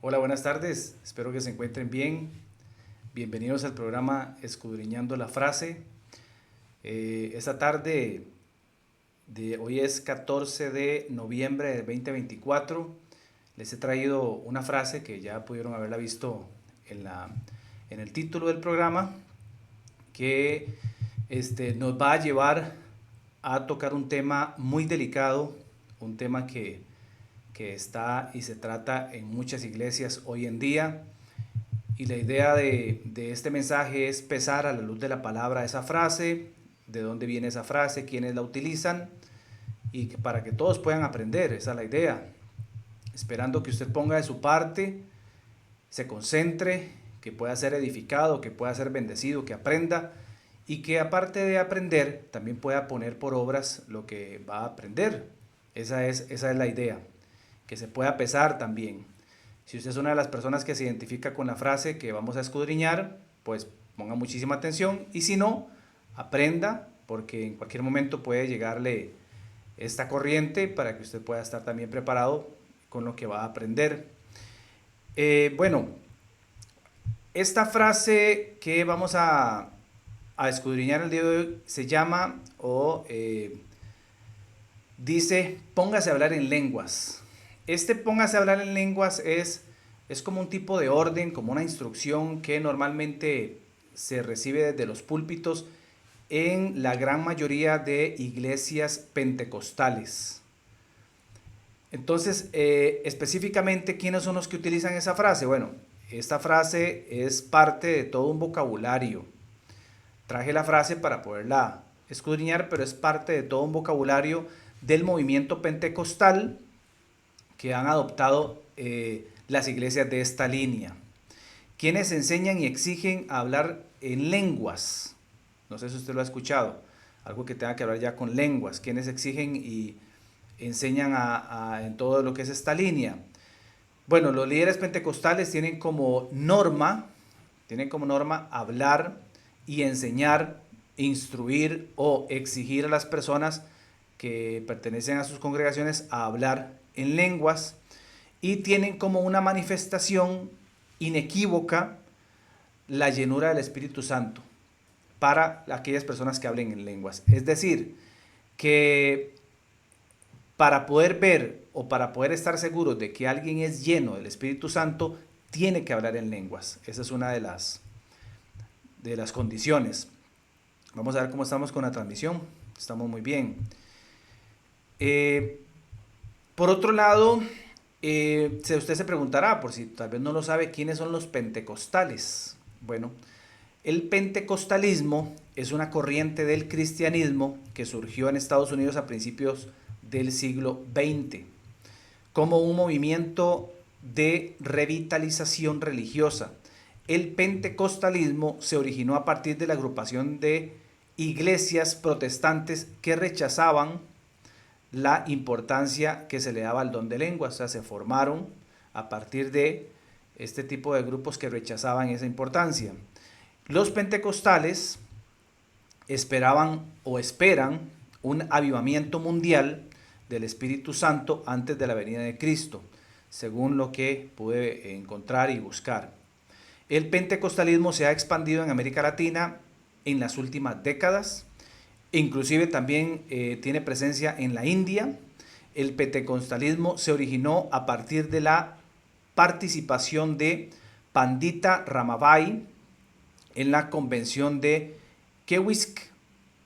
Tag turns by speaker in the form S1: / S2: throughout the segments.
S1: Hola, buenas tardes. Espero que se encuentren bien. Bienvenidos al programa Escudriñando la Frase. Esta tarde de hoy es 14 de noviembre de 2024. Les he traído una frase que ya pudieron haberla visto en el título del programa, que nos va a llevar a tocar un tema muy delicado, un tema que está y se trata en muchas iglesias hoy en día. Y la idea de este mensaje es pesar a la luz de la palabra esa frase, de dónde viene esa frase, quiénes la utilizan, y para que todos puedan aprender. Esa es la idea. Esperando que usted ponga de su parte, se concentre, que pueda ser edificado, que pueda ser bendecido, que aprenda, y que aparte de aprender, también pueda poner por obras lo que va a aprender. Esa es la idea, que se pueda pesar también. Si usted es una de las personas que se identifica con la frase que vamos a escudriñar, pues ponga muchísima atención, y si no, aprenda, porque en cualquier momento puede llegarle esta corriente para que usted pueda estar también preparado con lo que va a aprender. Bueno, esta frase que vamos a escudriñar el día de hoy se llama dice, póngase a hablar en lenguas. Póngase a hablar en lenguas es como un tipo de orden, como una instrucción que normalmente se recibe desde los púlpitos en la gran mayoría de iglesias pentecostales. Entonces, específicamente, ¿quiénes son los que utilizan esa frase? Bueno, esta frase es parte de todo un vocabulario. Traje la frase para poderla escudriñar, pero es parte de todo un vocabulario del movimiento pentecostal que han adoptado las iglesias de esta línea, quienes enseñan y exigen hablar en lenguas. No sé si usted lo ha escuchado, algo que tenga que ver ya con lenguas, quienes exigen y enseñan en todo lo que es esta línea. Bueno, los líderes pentecostales tienen como norma hablar y enseñar, instruir o exigir a las personas que pertenecen a sus congregaciones a hablar en lenguas, y tienen como una manifestación inequívoca la llenura del Espíritu Santo para aquellas personas que hablen en lenguas. Es decir, que para poder ver o para poder estar seguros de que alguien es lleno del Espíritu Santo, tiene que hablar en lenguas. Esa es una de las condiciones. Vamos a ver cómo estamos con la transmisión. Estamos muy bien. Por otro lado, usted se preguntará, por si tal vez no lo sabe, ¿quiénes son los pentecostales? Bueno, el pentecostalismo es una corriente del cristianismo que surgió en Estados Unidos a principios del siglo XX como un movimiento de revitalización religiosa. El pentecostalismo se originó a partir de la agrupación de iglesias protestantes que rechazaban la importancia que se le daba al don de lenguas. O sea, se formaron a partir de este tipo de grupos que rechazaban esa importancia. Los pentecostales esperaban o esperan un avivamiento mundial del Espíritu Santo antes de la venida de Cristo, según lo que pude encontrar y buscar. El pentecostalismo se ha expandido en América Latina en las últimas décadas, inclusive también tiene presencia en la India. El pentecostalismo se originó a partir de la participación de Pandita Ramabai en la convención de Kewisk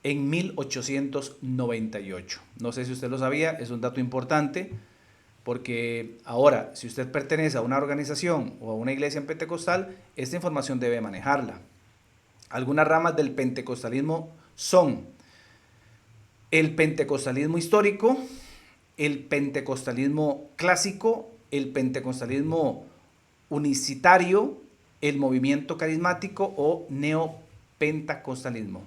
S1: en 1898. No sé si usted lo sabía, es un dato importante, porque ahora, si usted pertenece a una organización o a una iglesia pentecostal, esta información debe manejarla. Algunas ramas del pentecostalismo son el pentecostalismo histórico, el pentecostalismo clásico, el pentecostalismo unicitario, el movimiento carismático o neopentecostalismo.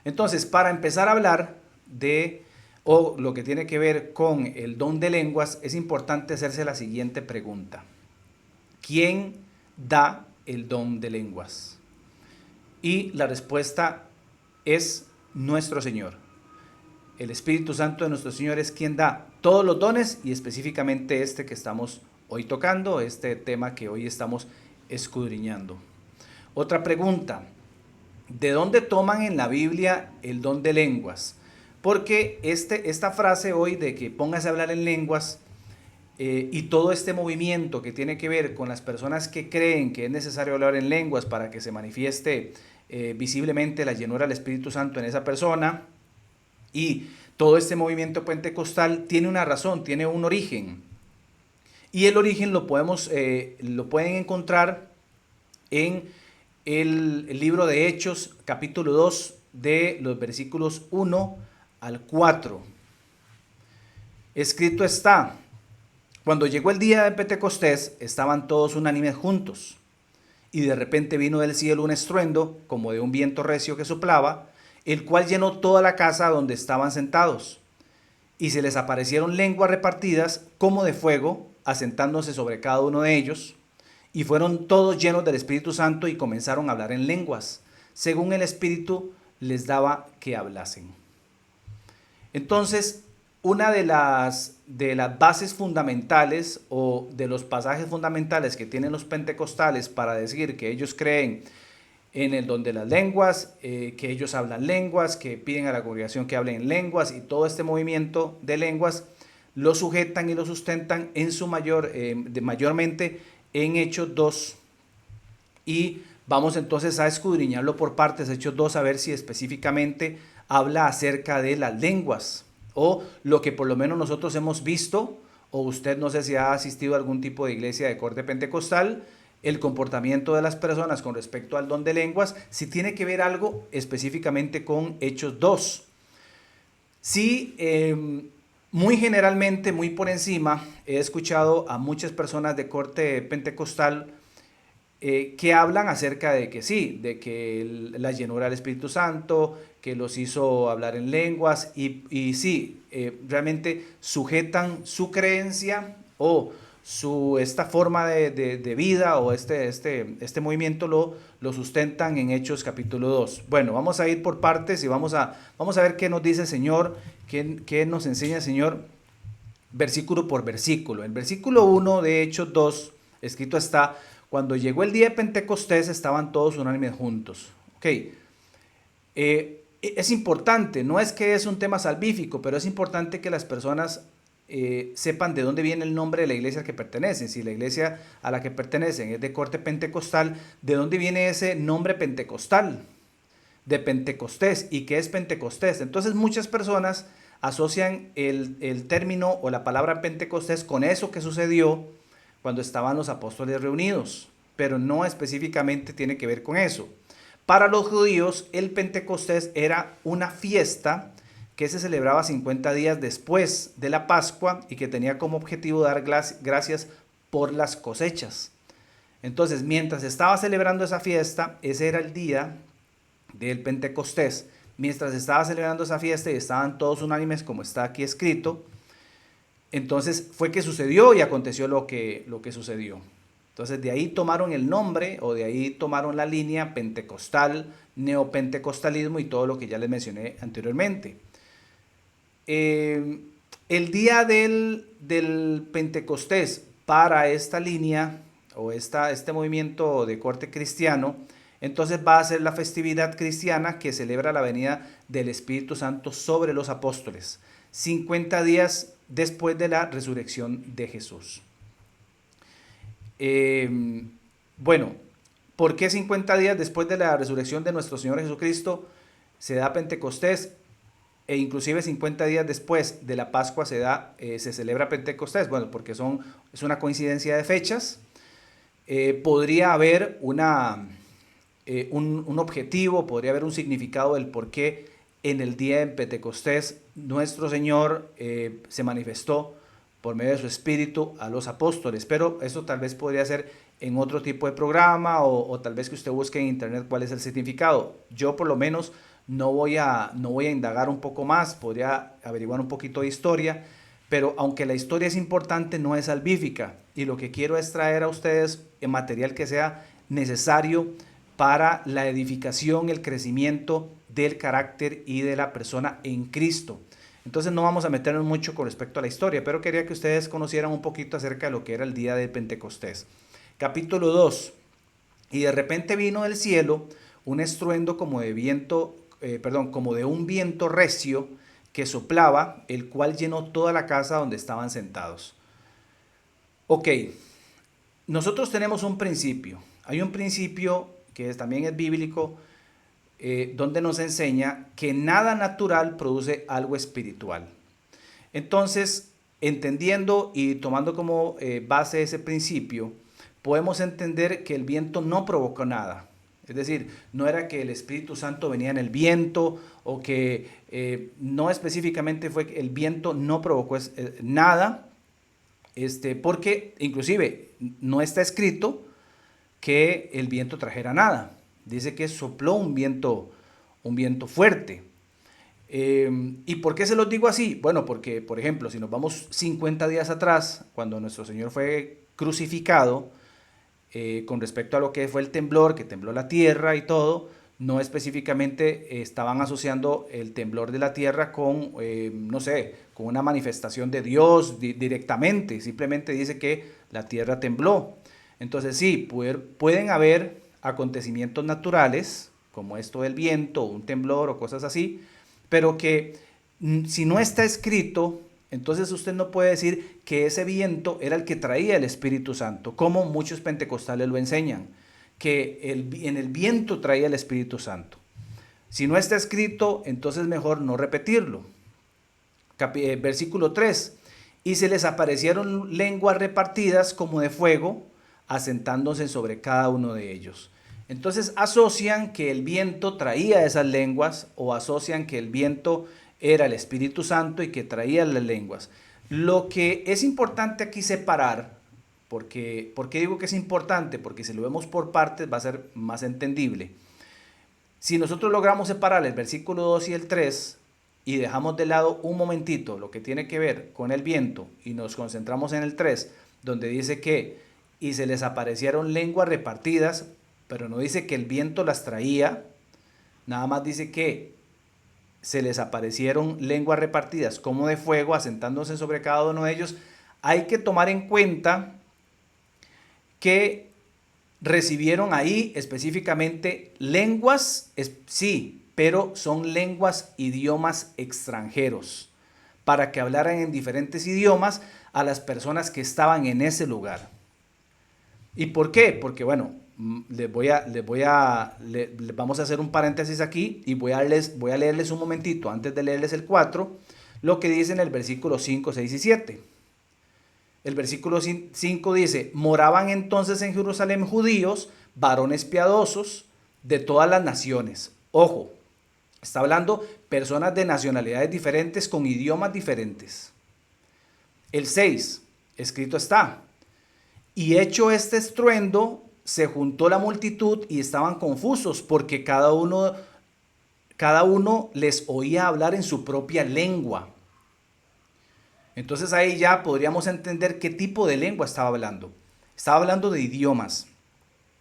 S1: Entonces, para empezar a hablar de lo que tiene que ver con el don de lenguas, es importante hacerse la siguiente pregunta: ¿quién da el don de lenguas? Y la respuesta es nuestro Señor. el Espíritu Santo de nuestro Señor es quien da todos los dones, y específicamente este que estamos hoy tocando, este tema que hoy estamos escudriñando. Otra pregunta: ¿de dónde toman en la Biblia el don de lenguas? Porque esta frase hoy de que póngase a hablar en lenguas, y todo este movimiento que tiene que ver con las personas que creen que es necesario hablar en lenguas para que se manifieste visiblemente la llenura del Espíritu Santo en esa persona, y todo este movimiento pentecostal tiene una razón, tiene un origen. Y el origen lo pueden encontrar en el libro de Hechos, capítulo 2, de los versículos 1 al 4. Escrito está: cuando llegó el día de Pentecostés, estaban todos unánimes juntos, y de repente vino del cielo un estruendo, como de un viento recio que soplaba, el cual llenó toda la casa donde estaban sentados. Y se les aparecieron lenguas repartidas como de fuego, asentándose sobre cada uno de ellos, y fueron todos llenos del Espíritu Santo y comenzaron a hablar en lenguas, según el Espíritu les daba que hablasen. Entonces, una de las bases fundamentales o de los pasajes fundamentales que tienen los pentecostales para decir que ellos creen en el don de las lenguas, que ellos hablan lenguas, que piden a la congregación que hablen lenguas, y todo este movimiento de lenguas lo sujetan y lo sustentan en su mayormente en Hechos 2. Y vamos entonces a escudriñarlo por partes, Hechos 2, a ver si específicamente habla acerca de las lenguas, o lo que por lo menos nosotros hemos visto, o usted no sé si ha asistido a algún tipo de iglesia de corte pentecostal, el comportamiento de las personas con respecto al don de lenguas, si tiene que ver algo específicamente con Hechos 2. Sí, muy generalmente, muy por encima, he escuchado a muchas personas de corte pentecostal que hablan acerca de que sí, de que la llenura del Espíritu Santo, que los hizo hablar en lenguas, y sí, realmente sujetan su creencia o esta forma de vida, o este movimiento lo sustentan en Hechos capítulo 2. Bueno, vamos a ir por partes y vamos a ver qué nos dice el Señor, qué nos enseña el Señor, versículo por versículo. En versículo 1 de Hechos 2, escrito está: cuando llegó el día de Pentecostés, estaban todos unánimes juntos. Ok, es importante, no es que es un tema salvífico, pero es importante que las personas sepan de dónde viene el nombre de la iglesia a que pertenecen. Si la iglesia a la que pertenecen es de corte pentecostal, ¿de dónde viene ese nombre pentecostal? De Pentecostés. ¿Y qué es Pentecostés? Entonces muchas personas asocian el término o la palabra Pentecostés con eso que sucedió cuando estaban los apóstoles reunidos, pero no específicamente tiene que ver con eso. Para los judíos, el Pentecostés era una fiesta que se celebraba 50 días después de la Pascua y que tenía como objetivo dar gracias por las cosechas. Entonces, mientras estaba celebrando esa fiesta, ese era el día del Pentecostés. Mientras estaba celebrando esa fiesta y estaban todos unánimes, como está aquí escrito, entonces fue que sucedió y aconteció lo que sucedió. Entonces de ahí tomaron el nombre, o de ahí tomaron la línea pentecostal, neopentecostalismo y todo lo que ya les mencioné anteriormente. El día del Pentecostés para esta línea o este movimiento de corte cristiano, entonces va a ser la festividad cristiana que celebra la venida del Espíritu Santo sobre los apóstoles, 50 días después de la resurrección de Jesús. Bueno, ¿por qué 50 días después de la resurrección de nuestro Señor Jesucristo se da Pentecostés? E inclusive 50 días después de la Pascua se celebra Pentecostés. Bueno, porque es una coincidencia de fechas. Podría haber un objetivo, podría haber un significado del por qué en el día de Pentecostés nuestro Señor se manifestó por medio de su Espíritu a los apóstoles, pero eso tal vez podría ser en otro tipo de programa, o tal vez que usted busque en internet cuál es el significado. Yo por lo menos no voy a indagar un poco más, podría averiguar un poquito de historia, pero aunque la historia es importante, no es salvífica, y lo que quiero es traer a ustedes el material que sea necesario para la edificación, el crecimiento del carácter y de la persona en Cristo. Entonces no vamos a meternos mucho con respecto a la historia, pero quería que ustedes conocieran un poquito acerca de lo que era el día de Pentecostés. Capítulo 2. Y de repente vino del cielo un estruendo como de viento, como de un viento recio que soplaba, el cual llenó toda la casa donde estaban sentados. Ok, nosotros tenemos un principio. Hay un principio que también es bíblico, donde nos enseña que nada natural produce algo espiritual. Entonces, entendiendo y tomando como base ese principio, podemos entender que el viento no provocó nada. Es decir, no era que el Espíritu Santo venía en el viento o que no específicamente fue que el viento no provocó nada, porque inclusive no está escrito que el viento trajera nada. Dice que sopló un viento fuerte. ¿Y por qué se los digo así? Bueno, porque, por ejemplo, si nos vamos 50 días atrás, cuando nuestro Señor fue crucificado, con respecto a lo que fue el temblor, que tembló la tierra y todo, no específicamente estaban asociando el temblor de la tierra con, no sé, con una manifestación de Dios directamente, simplemente dice que la tierra tembló. Entonces sí, pueden haber acontecimientos naturales, como esto del viento, un temblor o cosas así, pero que si no está escrito, entonces usted no puede decir que ese viento era el que traía el Espíritu Santo, como muchos pentecostales lo enseñan, que en el viento traía el Espíritu Santo. Si no está escrito, entonces mejor no repetirlo. Versículo 3. Y se les aparecieron lenguas repartidas como de fuego, asentándose sobre cada uno de ellos. Entonces asocian que el viento traía esas lenguas o asocian que el viento era el Espíritu Santo y que traía las lenguas. Lo que es importante aquí separar, ¿por qué digo que es importante? Porque si lo vemos por partes va a ser más entendible. Si nosotros logramos separar el versículo 2 y el 3 y dejamos de lado un momentito lo que tiene que ver con el viento y nos concentramos en el 3, donde dice que y se les aparecieron lenguas repartidas, pero no dice que el viento las traía, nada más dice que se les aparecieron lenguas repartidas como de fuego, asentándose sobre cada uno de ellos. Hay que tomar en cuenta que recibieron ahí específicamente lenguas, sí, pero son lenguas, idiomas extranjeros, para que hablaran en diferentes idiomas a las personas que estaban en ese lugar. ¿Y por qué? Porque bueno, vamos a hacer un paréntesis aquí y voy a leerles un momentito, antes de leerles el 4, lo que dice en el versículo 5, 6 y 7. El versículo 5 dice, moraban entonces en Jerusalén judíos, varones piadosos de todas las naciones. Ojo, está hablando personas de nacionalidades diferentes con idiomas diferentes. El 6, escrito está, y hecho este estruendo, se juntó la multitud y estaban confusos porque cada uno les oía hablar en su propia lengua. Entonces ahí ya podríamos entender qué tipo de lengua estaba hablando. Estaba hablando de idiomas.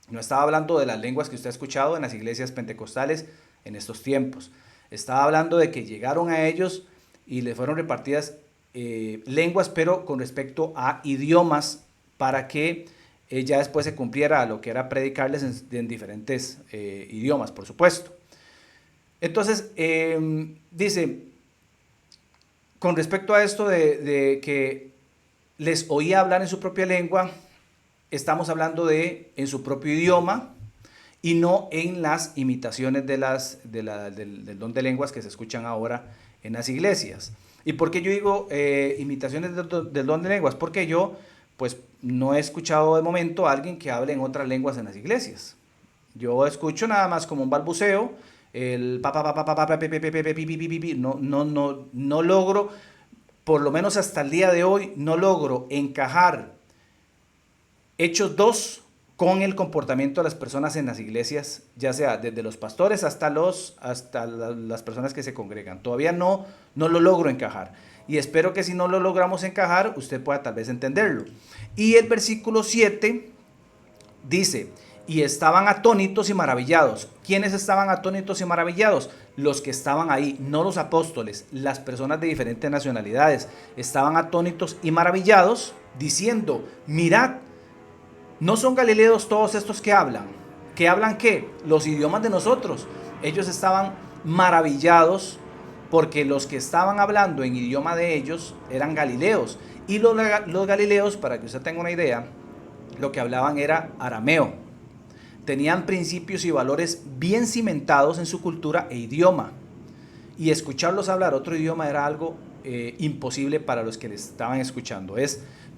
S1: No estaba hablando de las lenguas que usted ha escuchado en las iglesias pentecostales en estos tiempos. Estaba hablando de que llegaron a ellos y les fueron repartidas lenguas, pero con respecto a idiomas, para que ya después se cumpliera lo que era predicarles en diferentes idiomas, por supuesto. Entonces, dice, con respecto a esto de que les oía hablar en su propia lengua, estamos hablando de en su propio idioma y no en las imitaciones del don de lenguas que se escuchan ahora en las iglesias. ¿Y por qué yo digo imitaciones del don de lenguas? Porque yo pues no he escuchado de momento a alguien que hable en otras lenguas en las iglesias. Yo escucho nada más como un balbuceo, el no logro, por lo menos hasta el día de hoy, no logro encajar Hechos 2 con el comportamiento de las personas en las iglesias, ya sea desde los pastores hasta las personas que se congregan. Todavía no lo logro encajar. Y espero que si no lo logramos encajar, usted pueda tal vez entenderlo. Y el versículo 7 dice, y estaban atónitos y maravillados. ¿Quiénes estaban atónitos y maravillados? los que estaban ahí, no los apóstoles, las personas de diferentes nacionalidades, estaban atónitos y maravillados, diciendo, mirad, ¿no son galileos todos estos que hablan? ¿Que hablan qué? Los idiomas de nosotros. Ellos estaban maravillados porque los que estaban hablando en idioma de ellos eran galileos. Y los galileos, para que usted tenga una idea, lo que hablaban era arameo. Tenían principios y valores bien cimentados en su cultura e idioma. Y escucharlos hablar otro idioma era algo imposible para los que les estaban escuchando.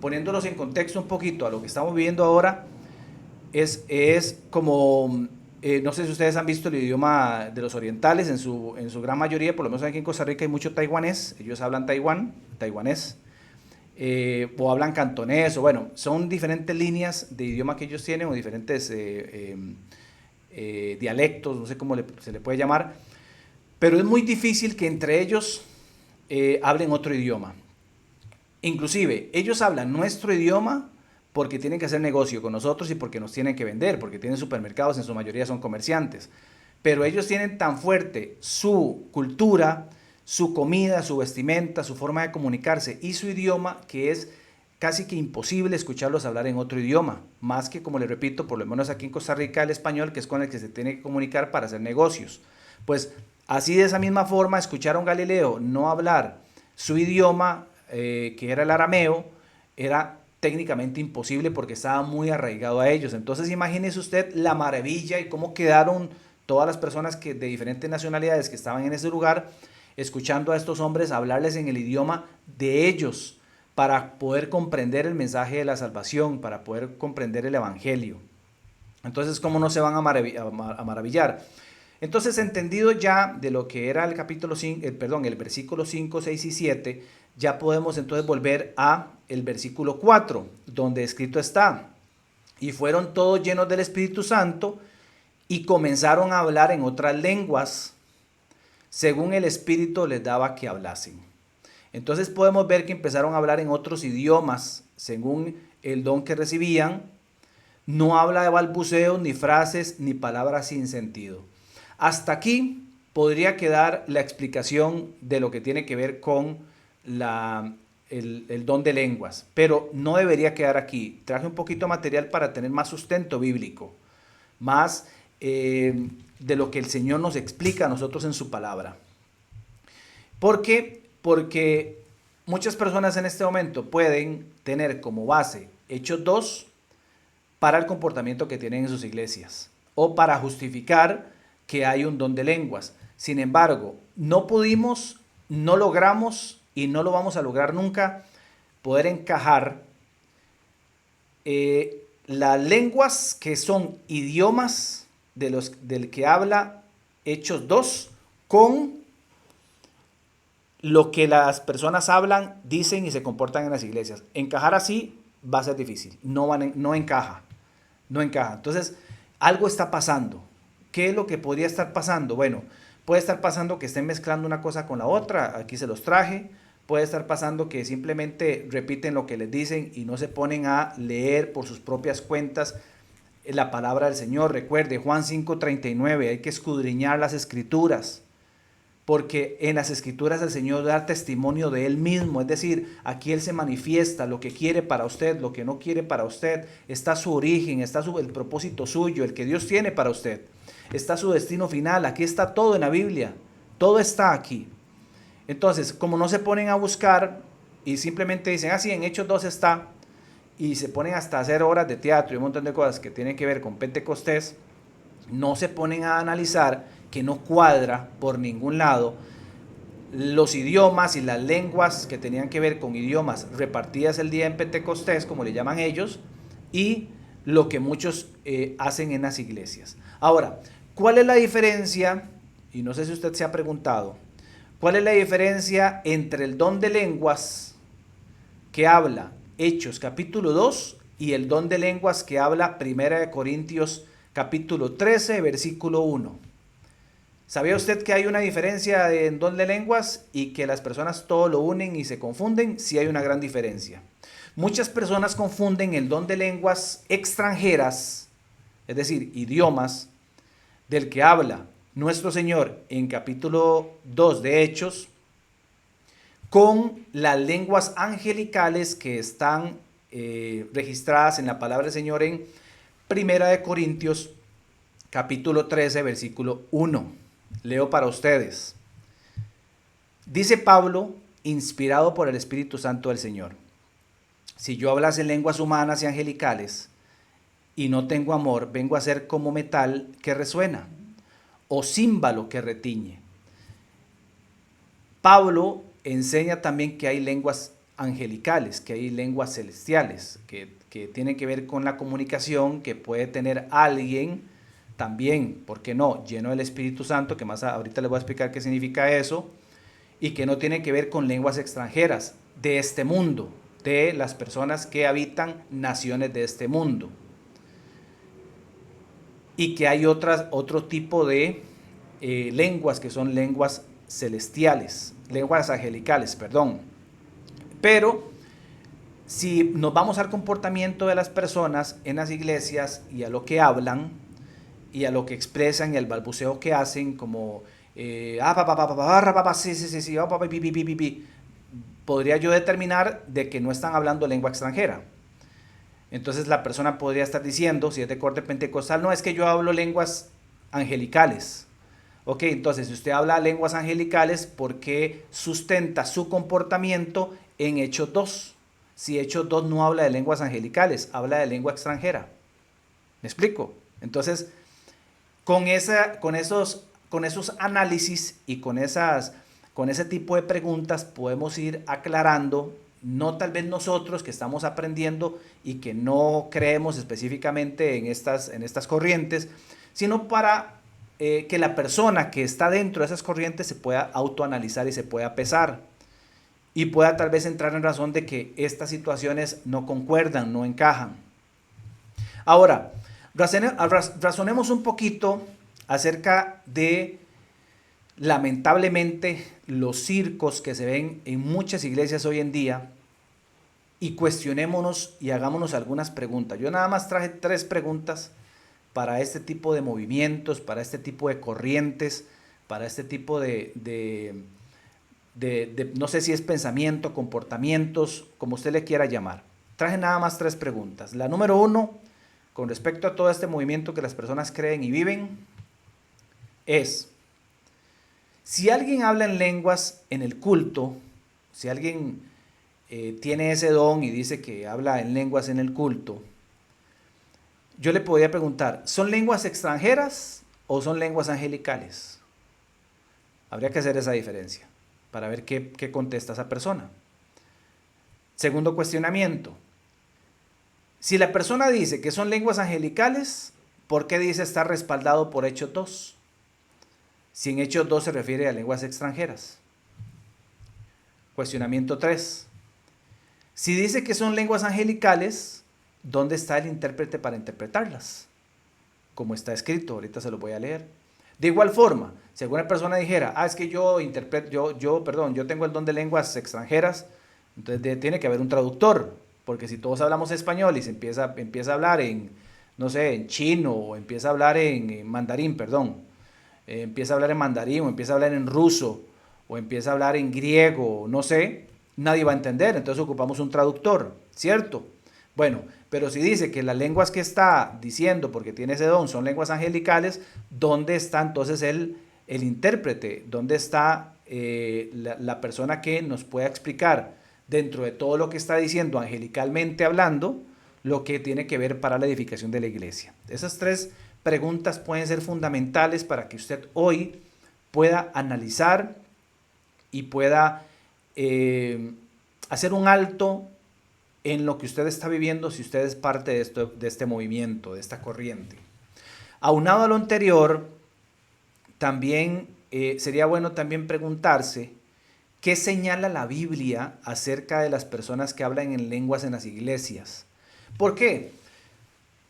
S1: Poniéndolos en contexto un poquito a lo que estamos viviendo ahora, es como, no sé si ustedes han visto el idioma de los orientales, en su gran mayoría, por lo menos aquí en Costa Rica hay mucho taiwanés, ellos hablan taiwanés, o hablan cantonés, o bueno, son diferentes líneas de idioma que ellos tienen, o diferentes dialectos, no sé cómo se le puede llamar, pero es muy difícil que entre ellos hablen otro idioma. Inclusive, ellos hablan nuestro idioma porque tienen que hacer negocio con nosotros y porque nos tienen que vender, porque tienen supermercados, en su mayoría son comerciantes. Pero ellos tienen tan fuerte su cultura, su comida, su vestimenta, su forma de comunicarse y su idioma que es casi que imposible escucharlos hablar en otro idioma. Más que, como les repito, por lo menos aquí en Costa Rica, el español, que es con el que se tiene que comunicar para hacer negocios. Pues así, de esa misma forma, escuchar a un Galileo no hablar su idioma, que era el arameo, era técnicamente imposible porque estaba muy arraigado a ellos. Entonces imagínese usted la maravilla y cómo quedaron todas las personas de diferentes nacionalidades que estaban en ese lugar, escuchando a estos hombres hablarles en el idioma de ellos para poder comprender el mensaje de la salvación, para poder comprender el evangelio. Entonces, ¿cómo no se van a maravillar? Entonces, entendido ya de lo que era el capítulo 5, el versículo 5, 6 y 7, ya podemos entonces volver a el versículo 4, donde escrito está: y fueron todos llenos del Espíritu Santo y comenzaron a hablar en otras lenguas, según el Espíritu les daba que hablasen. Entonces podemos ver que empezaron a hablar en otros idiomas, según el don que recibían. No habla de balbuceos, ni frases, ni palabras sin sentido. Hasta aquí podría quedar la explicación de lo que tiene que ver con el don de lenguas, pero no debería quedar aquí. Traje un poquito de material para tener más sustento bíblico, más de lo que el Señor nos explica a nosotros en su palabra. ¿Por qué? Porque muchas personas en este momento pueden tener como base Hechos 2 para el comportamiento que tienen en sus iglesias o para justificar que hay un don de lenguas. Sin embargo, no pudimos, no logramos y no lo vamos a lograr nunca poder encajar las lenguas que son idiomas del que habla Hechos 2 con lo que las personas hablan, dicen y se comportan en las iglesias. Encajar así va a ser difícil, no encaja. Entonces, algo está pasando. ¿Qué es lo que podría estar pasando? Bueno, puede estar pasando que estén mezclando una cosa con la otra, aquí se los traje. Puede estar pasando que simplemente repiten lo que les dicen y no se ponen a leer por sus propias cuentas la palabra del Señor. Recuerde, Juan 5:39, hay que escudriñar las escrituras, porque en las escrituras el Señor da testimonio de Él mismo, es decir, aquí Él se manifiesta lo que quiere para usted, lo que no quiere para usted, está su origen, está el propósito suyo, el que Dios tiene para usted, está su destino final, aquí está todo en la Biblia, todo está aquí. Entonces, como no se ponen a buscar y simplemente dicen, sí, en Hechos 2 está, y se ponen hasta a hacer obras de teatro y un montón de cosas que tienen que ver con Pentecostés, no se ponen a analizar que no cuadra por ningún lado los idiomas y las lenguas que tenían que ver con idiomas repartidas el día en Pentecostés, como le llaman ellos, y lo que muchos hacen en las iglesias. Ahora, ¿cuál es la diferencia? Y no sé si usted se ha preguntado, ¿cuál es la diferencia entre el don de lenguas que habla Hechos capítulo 2 y el don de lenguas que habla 1 Corintios capítulo 13, versículo 1? ¿Sabía usted que hay una diferencia en don de lenguas y que las personas todo lo unen y se confunden? Sí, hay una gran diferencia. Muchas personas confunden el don de lenguas extranjeras, es decir, idiomas, del que habla nuestro Señor en capítulo 2 de Hechos con las lenguas angelicales que están registradas en la palabra del Señor en Primera de Corintios capítulo 13 versículo 1. Leo para ustedes. Dice Pablo, inspirado por el Espíritu Santo del Señor: si yo hablase en lenguas humanas y angelicales y no tengo amor, vengo a ser como metal que resuena o címbalo que retiñe. Pablo enseña también que hay lenguas angelicales, que hay lenguas celestiales, que tienen que ver con la comunicación que puede tener alguien también, ¿por qué no?, lleno del Espíritu Santo, que más ahorita les voy a explicar qué significa eso, y que no tiene que ver con lenguas extranjeras de este mundo, de las personas que habitan naciones de este mundo. Y que hay otro tipo de lenguas que son lenguas celestiales, lenguas angelicales, perdón. Pero si nos vamos al comportamiento de las personas en las iglesias y a lo que hablan y a lo que expresan y al balbuceo que hacen, como podría yo determinar de que no están hablando lengua extranjera. Entonces la persona podría estar diciendo, si es de corte pentecostal, no, es que yo hablo lenguas angelicales. Ok, entonces si usted habla lenguas angelicales, ¿por qué sustenta su comportamiento en Hechos 2? Si Hechos 2 no habla de lenguas angelicales, habla de lengua extranjera. ¿Me explico? Entonces, con esos análisis y con ese tipo de preguntas podemos ir aclarando, no tal vez nosotros que estamos aprendiendo y que no creemos específicamente en estas corrientes, sino para que la persona que está dentro de esas corrientes se pueda autoanalizar y se pueda pesar y pueda tal vez entrar en razón de que estas situaciones no concuerdan, no encajan. Ahora, razonemos un poquito acerca de, lamentablemente, los circos que se ven en muchas iglesias hoy en día y cuestionémonos y hagámonos algunas preguntas. Yo nada más traje 3 preguntas para este tipo de movimientos, para este tipo de corrientes, para este tipo de no sé si es pensamiento, comportamientos, como usted le quiera llamar. Traje nada más 3 preguntas. La número 1, con respecto a todo este movimiento que las personas creen y viven, es: si alguien habla en lenguas en el culto, si alguien tiene ese don y dice que habla en lenguas en el culto, yo le podría preguntar, ¿son lenguas extranjeras o son lenguas angelicales? Habría que hacer esa diferencia para ver qué contesta esa persona. Segundo cuestionamiento: si la persona dice que son lenguas angelicales, ¿por qué dice estar respaldado por Hechos 2? Si en Hechos 2 se refiere a lenguas extranjeras. Cuestionamiento 3. Si dice que son lenguas angelicales, ¿dónde está el intérprete para interpretarlas? Como está escrito, ahorita se lo voy a leer. De igual forma, si alguna persona dijera, es que yo tengo el don de lenguas extranjeras, entonces tiene que haber un traductor, porque si todos hablamos español y se empieza a hablar en, no sé, en chino, o empieza a hablar en mandarín, empieza a hablar en mandarín, o empieza a hablar en ruso, o empieza a hablar en griego, no sé, nadie va a entender, entonces ocupamos un traductor, ¿cierto? Bueno, pero si dice que las lenguas que está diciendo, porque tiene ese don, son lenguas angelicales, ¿dónde está entonces el intérprete? ¿Dónde está la persona que nos pueda explicar dentro de todo lo que está diciendo angelicalmente hablando, lo que tiene que ver para la edificación de la iglesia? Esas 3 preguntas pueden ser fundamentales para que usted hoy pueda analizar y pueda hacer un alto en lo que usted está viviendo si usted es parte de este movimiento, de esta corriente. Aunado a lo anterior, también sería bueno también preguntarse qué señala la Biblia acerca de las personas que hablan en lenguas en las iglesias. ¿Por qué?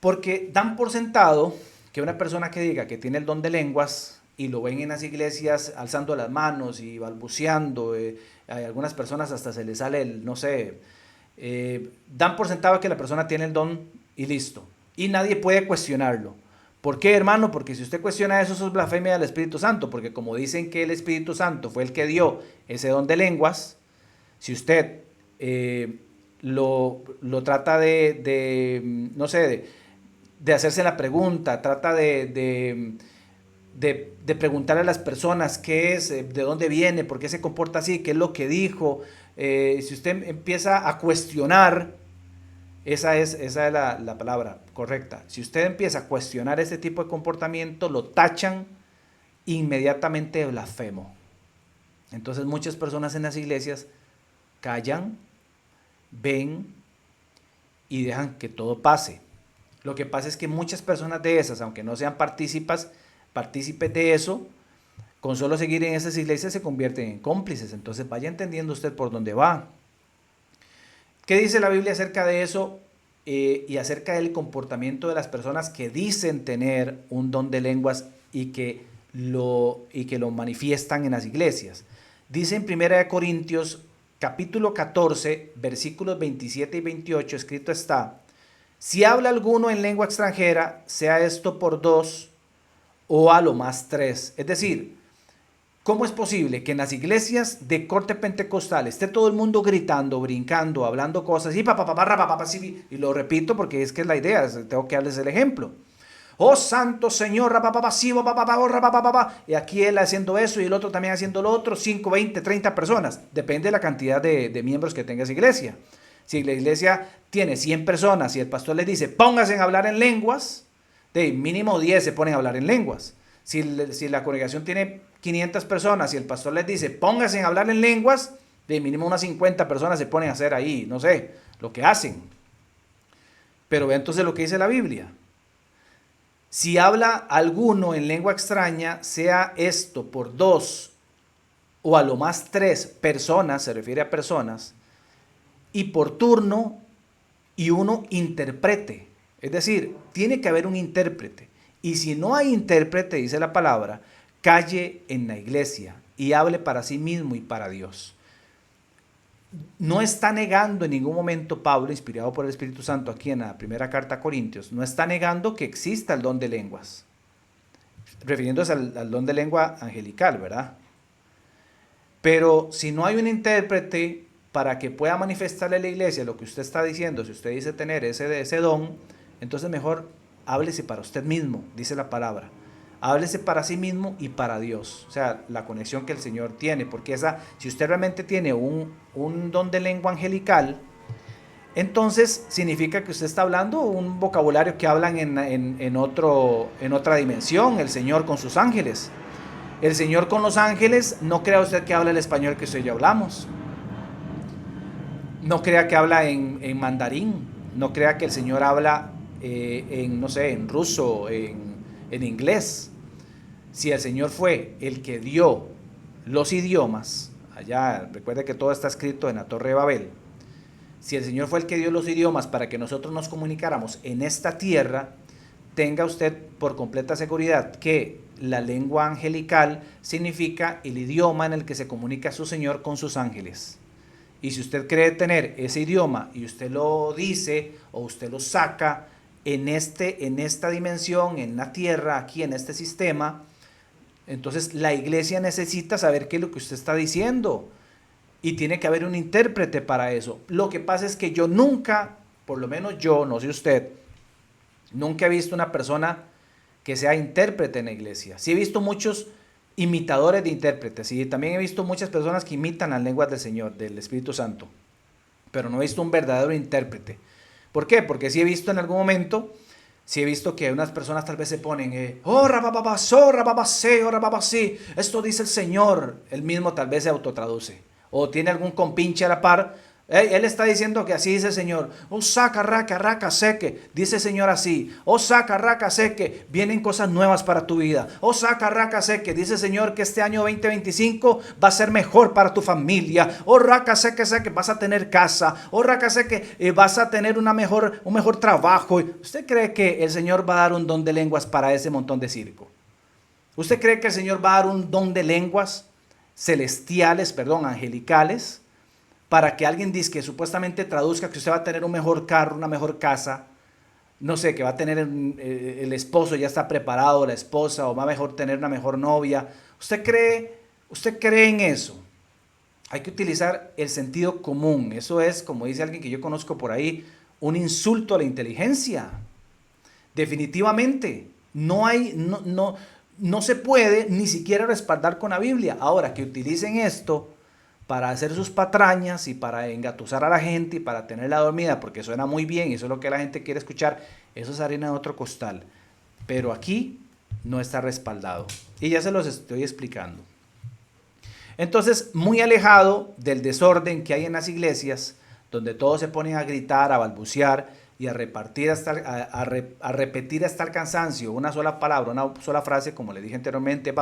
S1: Porque dan por sentado que una persona que diga que tiene el don de lenguas y lo ven en las iglesias alzando las manos y balbuceando, a algunas personas hasta se les sale no sé, dan por sentado que la persona tiene el don y listo. Y nadie puede cuestionarlo. ¿Por qué, hermano? Porque si usted cuestiona eso, eso es blasfemia del Espíritu Santo, porque como dicen que el Espíritu Santo fue el que dio ese don de lenguas, si usted lo trata no sé, de hacerse la pregunta, trata de preguntarle a las personas qué es, de dónde viene, por qué se comporta así, qué es lo que dijo, si usted empieza a cuestionar, esa es la palabra correcta. Si usted empieza a cuestionar ese tipo de comportamiento, lo tachan inmediatamente de blasfemo. Entonces muchas personas en las iglesias callan, ven y dejan que todo pase. Lo que pasa es que muchas personas de esas, aunque no sean partícipes de eso, con solo seguir en esas iglesias se convierten en cómplices. Entonces vaya entendiendo usted por dónde va. ¿Qué dice la Biblia acerca de eso y acerca del comportamiento de las personas que dicen tener un don de lenguas y que lo manifiestan en las iglesias? Dice en 1 Corintios capítulo 14, versículos 27 y 28, escrito está: si habla alguno en lengua extranjera, sea esto por 2 o a lo más 3. Es decir, ¿cómo es posible que en las iglesias de corte pentecostal esté todo el mundo gritando, brincando, hablando cosas y lo repito porque es que es la idea, tengo que darles el ejemplo? Oh santo Señor, y aquí él haciendo eso y el otro también haciendo lo otro, 5, 20, 30 personas, depende de la cantidad de miembros que tenga esa iglesia. Si la iglesia tiene 100 personas y el pastor les dice pónganse a hablar en lenguas, de mínimo 10 se ponen a hablar en lenguas. Si la congregación tiene 500 personas y el pastor les dice pónganse a hablar en lenguas, de mínimo unas 50 personas se ponen a hacer ahí, no sé, lo que hacen. Pero ve entonces lo que dice la Biblia. Si habla alguno en lengua extraña, sea esto por 2 o a lo más 3 personas, se refiere a personas, y por turno, y uno interprete. Es decir, tiene que haber un intérprete. Y si no hay intérprete, dice la palabra, calle en la iglesia y hable para sí mismo y para Dios. No está negando en ningún momento Pablo, inspirado por el Espíritu Santo aquí en la primera carta a Corintios, no está negando que exista el don de lenguas, refiriéndose al don de lengua angelical, ¿verdad? Pero si no hay un intérprete para que pueda manifestarle a la iglesia lo que usted está diciendo, si usted dice tener ese don, entonces mejor háblese para usted mismo, dice la palabra. Háblese para sí mismo y para Dios, o sea, la conexión que el Señor tiene, porque si usted realmente tiene un don de lengua angelical, entonces significa que usted está hablando un vocabulario que hablan en otra dimensión, el Señor con sus ángeles. El Señor con los ángeles, no crea usted que habla el español que usted y yo hablamos. No crea que habla en mandarín, no crea que el Señor habla en ruso, en inglés. Si el Señor fue el que dio los idiomas, allá recuerde que todo está escrito en la Torre de Babel, si el Señor fue el que dio los idiomas para que nosotros nos comunicáramos en esta tierra, tenga usted por completa seguridad que la lengua angelical significa el idioma en el que se comunica su Señor con sus ángeles. Y si usted cree tener ese idioma y usted lo dice o usted lo saca en esta dimensión, en la tierra, aquí en este sistema, entonces la iglesia necesita saber qué es lo que usted está diciendo y tiene que haber un intérprete para eso. Lo que pasa es que yo nunca, por lo menos yo, no sé usted, nunca he visto una persona que sea intérprete en la iglesia. Sí he visto muchos imitadores de intérpretes y también he visto muchas personas que imitan las lenguas del Señor, del Espíritu Santo, pero no he visto un verdadero intérprete. ¿Por qué? Porque sí he visto en algún momento, sí he visto que unas personas tal vez se ponen, oh rabababase, esto dice el Señor, él mismo tal vez se autotraduce, o tiene algún compinche a la par. Él está diciendo que así dice el Señor. Oh, saca, raca, raca, seque. Dice el Señor así. Oh, saca, raca, seque. Vienen cosas nuevas para tu vida. Oh, saca, raca, seque. Dice el Señor que este año 2025 va a ser mejor para tu familia. Oh, raca, seque, seque. Vas a tener casa. Oh, raca, seque. Vas a tener un mejor trabajo. ¿Usted cree que el Señor va a dar un don de lenguas para ese montón de circo? ¿Usted cree que el Señor va a dar un don de lenguas angelicales? Para que alguien dice que supuestamente traduzca que usted va a tener un mejor carro, una mejor casa, no sé, que va a tener el esposo, ya está preparado, la esposa, o va a mejor tener una mejor novia. ¿Usted cree en eso? Hay que utilizar el sentido común. Eso es, como dice alguien que yo conozco por ahí, un insulto a la inteligencia. Definitivamente, no se puede ni siquiera respaldar con la Biblia. Ahora, que utilicen esto para hacer sus patrañas y para engatusar a la gente y para tenerla dormida, porque suena muy bien y eso es lo que la gente quiere escuchar, eso es harina de otro costal. Pero aquí no está respaldado. Y ya se los estoy explicando. Entonces, muy alejado del desorden que hay en las iglesias, donde todos se ponen a gritar, a balbucear y a repetir hasta el cansancio una sola palabra, una sola frase, como le dije anteriormente,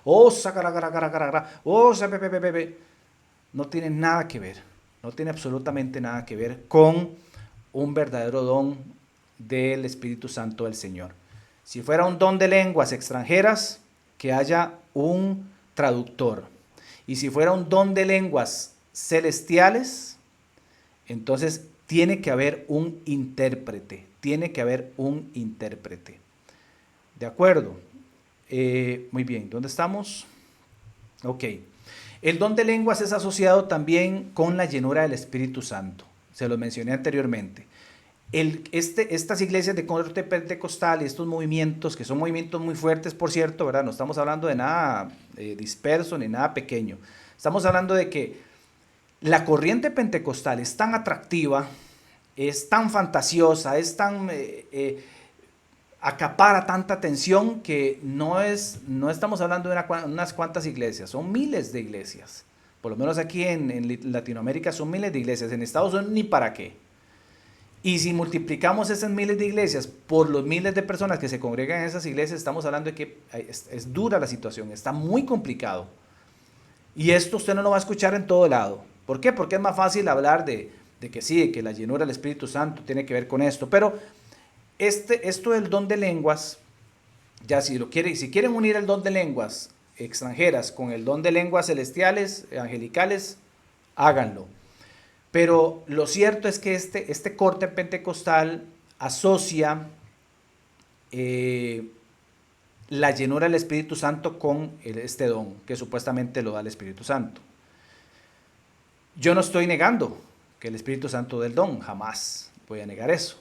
S1: oh, oh, no tiene nada que ver, no tiene absolutamente nada que ver con un verdadero don del Espíritu Santo del Señor. Si fuera un don de lenguas extranjeras, que haya un traductor. Y si fuera un don de lenguas celestiales, entonces tiene que haber un intérprete. Tiene que haber un intérprete. ¿De acuerdo? Muy bien, ¿dónde estamos? Ok. El don de lenguas es asociado también con la llenura del Espíritu Santo. Se lo mencioné anteriormente. Estas iglesias de corte pentecostal y estos movimientos, que son movimientos muy fuertes, por cierto, ¿verdad? No estamos hablando de nada disperso ni nada pequeño. Estamos hablando de que la corriente pentecostal es tan atractiva, es tan fantasiosa, es tan acapara tanta atención que no estamos hablando de unas cuantas iglesias, son miles de iglesias. Por lo menos aquí en Latinoamérica son miles de iglesias, en Estados Unidos ni para qué. Y si multiplicamos esas miles de iglesias por los miles de personas que se congregan en esas iglesias, estamos hablando de que es dura la situación, está muy complicado. Y esto usted no lo va a escuchar en todo lado. ¿Por qué? Porque es más fácil hablar de que sí, de que la llenura del Espíritu Santo tiene que ver con esto. Pero esto del don de lenguas, ya si quieren unir el don de lenguas extranjeras con el don de lenguas celestiales, angelicales, háganlo. Pero lo cierto es que este corte pentecostal asocia la llenura del Espíritu Santo con este don que supuestamente lo da el Espíritu Santo. Yo no estoy negando que el Espíritu Santo dé el don, jamás voy a negar eso.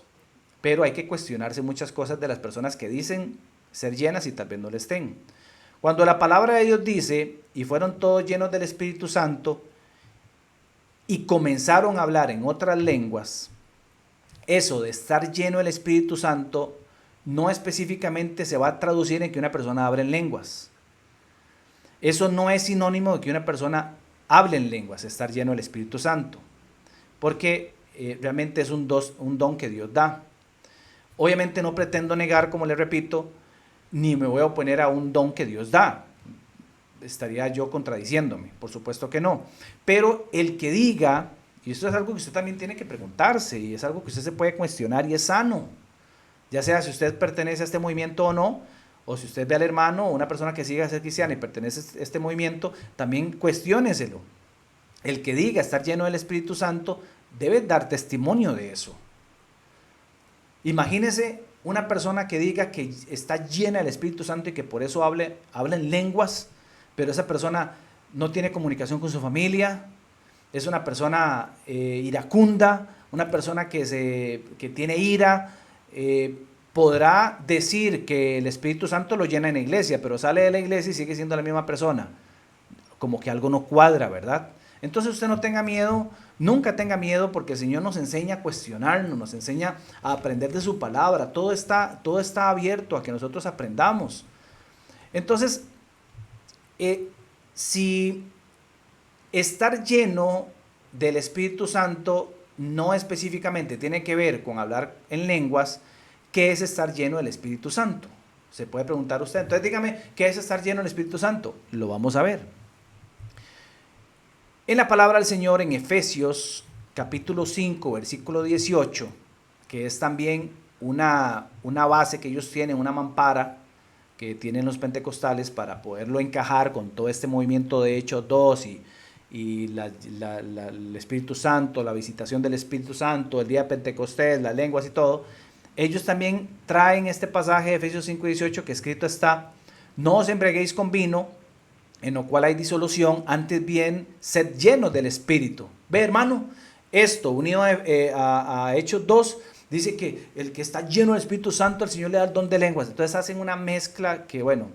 S1: Pero hay que cuestionarse muchas cosas de las personas que dicen ser llenas y tal vez no lo estén. Cuando la palabra de Dios dice, y fueron todos llenos del Espíritu Santo, y comenzaron a hablar en otras lenguas, eso de estar lleno del Espíritu Santo no específicamente se va a traducir en que una persona hable en lenguas. Eso no es sinónimo de que una persona hable en lenguas, estar lleno del Espíritu Santo, porque realmente es un don que Dios da. Obviamente no pretendo negar, como le repito, ni me voy a oponer a un don que Dios da. Estaría yo contradiciéndome, por supuesto que no. Pero el que diga, y esto es algo que usted también tiene que preguntarse, y es algo que usted se puede cuestionar y es sano, ya sea si usted pertenece a este movimiento o no, o si usted ve al hermano o una persona que siga a ser cristiana y pertenece a este movimiento, también cuestióneselo. El que diga estar lleno del Espíritu Santo debe dar testimonio de eso. Imagínese una persona que diga que está llena del Espíritu Santo y que por eso habla en lenguas, pero esa persona no tiene comunicación con su familia, es una persona iracunda, una persona que tiene ira, podrá decir que el Espíritu Santo lo llena en la iglesia, pero sale de la iglesia y sigue siendo la misma persona. Como que algo no cuadra, ¿verdad? Entonces usted no tenga miedo, nunca tenga miedo, porque el Señor nos enseña a cuestionarnos, nos enseña a aprender de su palabra, todo está abierto a que nosotros aprendamos. Entonces, si estar lleno del Espíritu Santo no específicamente tiene que ver con hablar en lenguas, ¿qué es estar lleno del Espíritu Santo? Se puede preguntar usted. Entonces dígame, ¿qué es estar lleno del Espíritu Santo? Lo vamos a ver. En la palabra del Señor en Efesios capítulo 5, versículo 18, que es también una base que ellos tienen, una mampara que tienen los pentecostales para poderlo encajar con todo este movimiento de Hechos 2 y el Espíritu Santo, la visitación del Espíritu Santo, el día de Pentecostés, las lenguas y todo. ellos también traen este pasaje de Efesios 5:18 que escrito está: no os embriaguéis con vino, en lo cual hay disolución, antes bien, sed llenos del Espíritu. Ve, hermano, esto unido a Hechos 2, dice que el que está lleno del Espíritu Santo, el Señor le da el don de lenguas. Entonces hacen una mezcla que, bueno,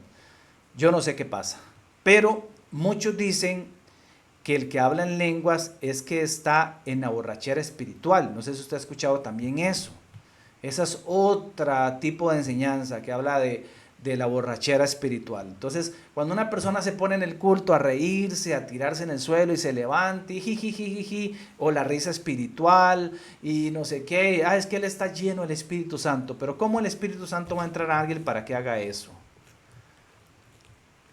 S1: yo no sé qué pasa. Pero muchos dicen que el que habla en lenguas es que está en la borrachera espiritual. No sé si usted ha escuchado también eso. Esa es otra tipo de enseñanza que habla de la borrachera espiritual. Entonces, cuando una persona se pone en el culto a reírse, a tirarse en el suelo y se levanta y jijijijiji, o la risa espiritual y no sé qué, es que él está lleno del Espíritu Santo. Pero ¿cómo el Espíritu Santo va a entrar a alguien para que haga eso?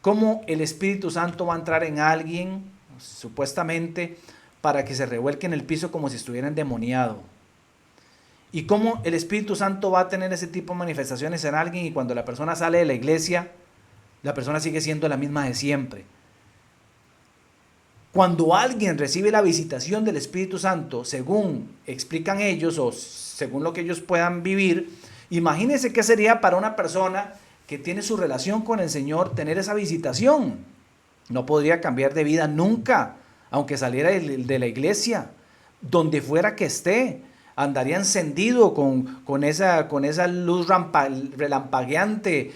S1: ¿Cómo el Espíritu Santo va a entrar en alguien, supuestamente, para que se revuelque en el piso como si estuviera endemoniado? ¿Y cómo el Espíritu Santo va a tener ese tipo de manifestaciones en alguien y cuando la persona sale de la iglesia, la persona sigue siendo la misma de siempre? Cuando alguien recibe la visitación del Espíritu Santo, según explican ellos o según lo que ellos puedan vivir, imagínense qué sería para una persona que tiene su relación con el Señor tener esa visitación. No podría cambiar de vida nunca, aunque saliera de la iglesia, donde fuera que esté. Andaría encendido con esa luz relampagueante,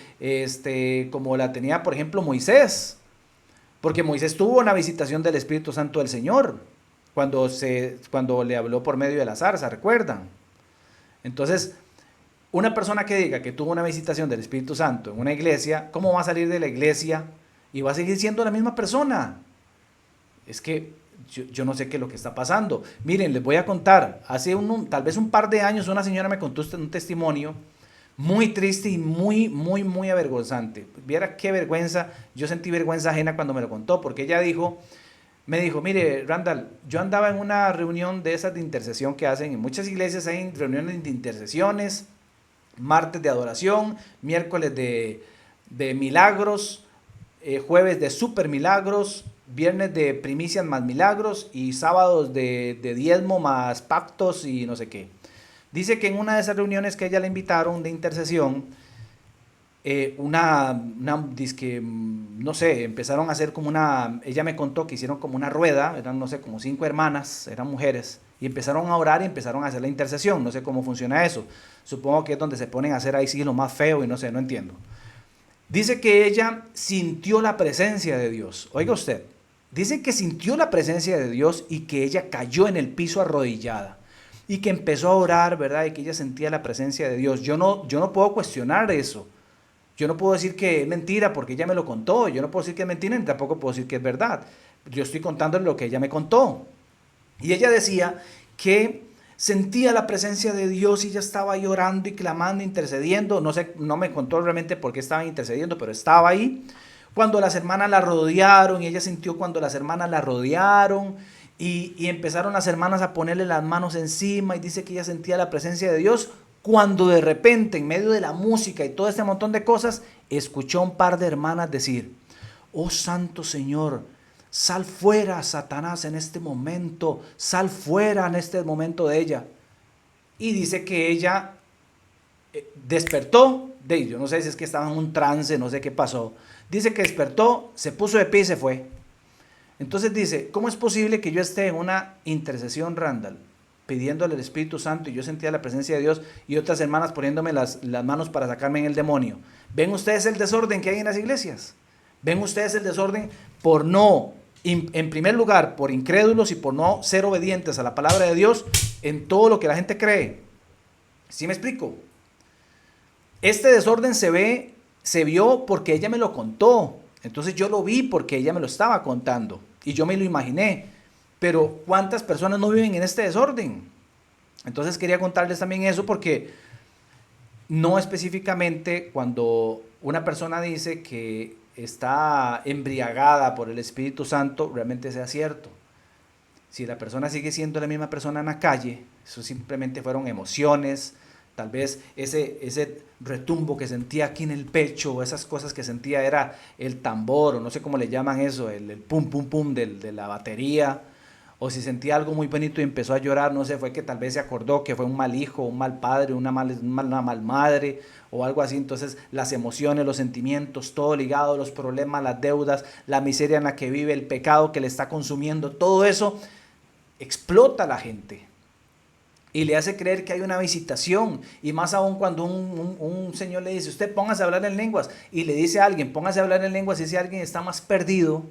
S1: como la tenía, por ejemplo, Moisés. Porque Moisés tuvo una visitación del Espíritu Santo del Señor, cuando le habló por medio de la zarza, ¿recuerdan? Entonces, una persona que diga que tuvo una visitación del Espíritu Santo en una iglesia, ¿cómo va a salir de la iglesia y va a seguir siendo la misma persona? Es que yo no sé qué es lo que está pasando. Miren, les voy a contar, hace tal vez un par de años una señora me contó un testimonio muy triste y muy avergonzante. Viera qué vergüenza, yo sentí vergüenza ajena cuando me lo contó, porque ella me dijo, mire, Randall, yo andaba en una reunión de esas de intercesión que hacen en muchas iglesias, hay reuniones de intercesiones, martes de adoración, miércoles de milagros, jueves de super milagros, viernes de primicias más milagros y sábados de diezmo más pactos y no sé qué. Dice que en una de esas reuniones que ella le invitaron de intercesión, dizque, no sé, empezaron a hacer como ella me contó que hicieron como una rueda, eran no sé, como 5 hermanas, eran mujeres, y empezaron a orar y empezaron a hacer la intercesión. No sé cómo funciona eso, supongo que es donde se ponen a hacer ahí sí lo más feo y no sé, no entiendo. Dice que ella sintió la presencia de Dios. Oiga usted, dice que sintió la presencia de Dios y que ella cayó en el piso arrodillada y que empezó a orar, ¿verdad? Y que ella sentía la presencia de Dios. Yo no puedo cuestionar eso. Yo no puedo decir que es mentira porque ella me lo contó. Yo no puedo decir que es mentira ni tampoco puedo decir que es verdad. Yo estoy contando lo que ella me contó. Y ella decía que sentía la presencia de Dios y ella estaba ahí orando y clamando, intercediendo. No sé, no me contó realmente por qué estaba intercediendo, pero estaba ahí. Cuando las hermanas la rodearon y ella sintió cuando las hermanas la rodearon y empezaron las hermanas a ponerle las manos encima y dice que ella sentía la presencia de Dios. Cuando de repente, en medio de la música y todo este montón de cosas, escuchó a un par de hermanas decir, oh Santo Señor, sal fuera, Satanás, en este momento, sal fuera en este momento de ella. Y dice que ella despertó, yo no sé si es que estaba en un trance, no sé qué pasó. Dice que despertó, se puso de pie y se fue. Entonces dice, ¿cómo es posible que yo esté en una intercesión, Randall, pidiéndole al Espíritu Santo y yo sentía la presencia de Dios y otras hermanas poniéndome las manos para sacarme en el demonio? ¿Ven ustedes el desorden que hay en las iglesias? ¿Ven ustedes el desorden por no, en primer lugar, por incrédulos y por no ser obedientes a la palabra de Dios en todo lo que la gente cree? ¿Sí me explico? Este desorden se vio porque ella me lo contó. Entonces yo lo vi porque ella me lo estaba contando y yo me lo imaginé. Pero ¿cuántas personas no viven en este desorden? Entonces quería contarles también eso porque no específicamente cuando una persona dice que está embriagada por el Espíritu Santo, realmente sea cierto. Si la persona sigue siendo la misma persona en la calle, eso simplemente fueron emociones, tal vez ese retumbo que sentía aquí en el pecho, esas cosas que sentía era el tambor, o no sé cómo le llaman eso, el pum pum pum de la batería, o si sentía algo muy bonito y empezó a llorar, no sé, fue que tal vez se acordó que fue un mal hijo, un mal padre, una mal madre o algo así. Entonces las emociones, los sentimientos, todo ligado, los problemas, las deudas, la miseria en la que vive, el pecado que le está consumiendo, todo eso explota a la gente y le hace creer que hay una visitación. Y más aún cuando un señor le dice, usted póngase a hablar en lenguas, y le dice a alguien, póngase a hablar en lenguas, y ese alguien está más perdido,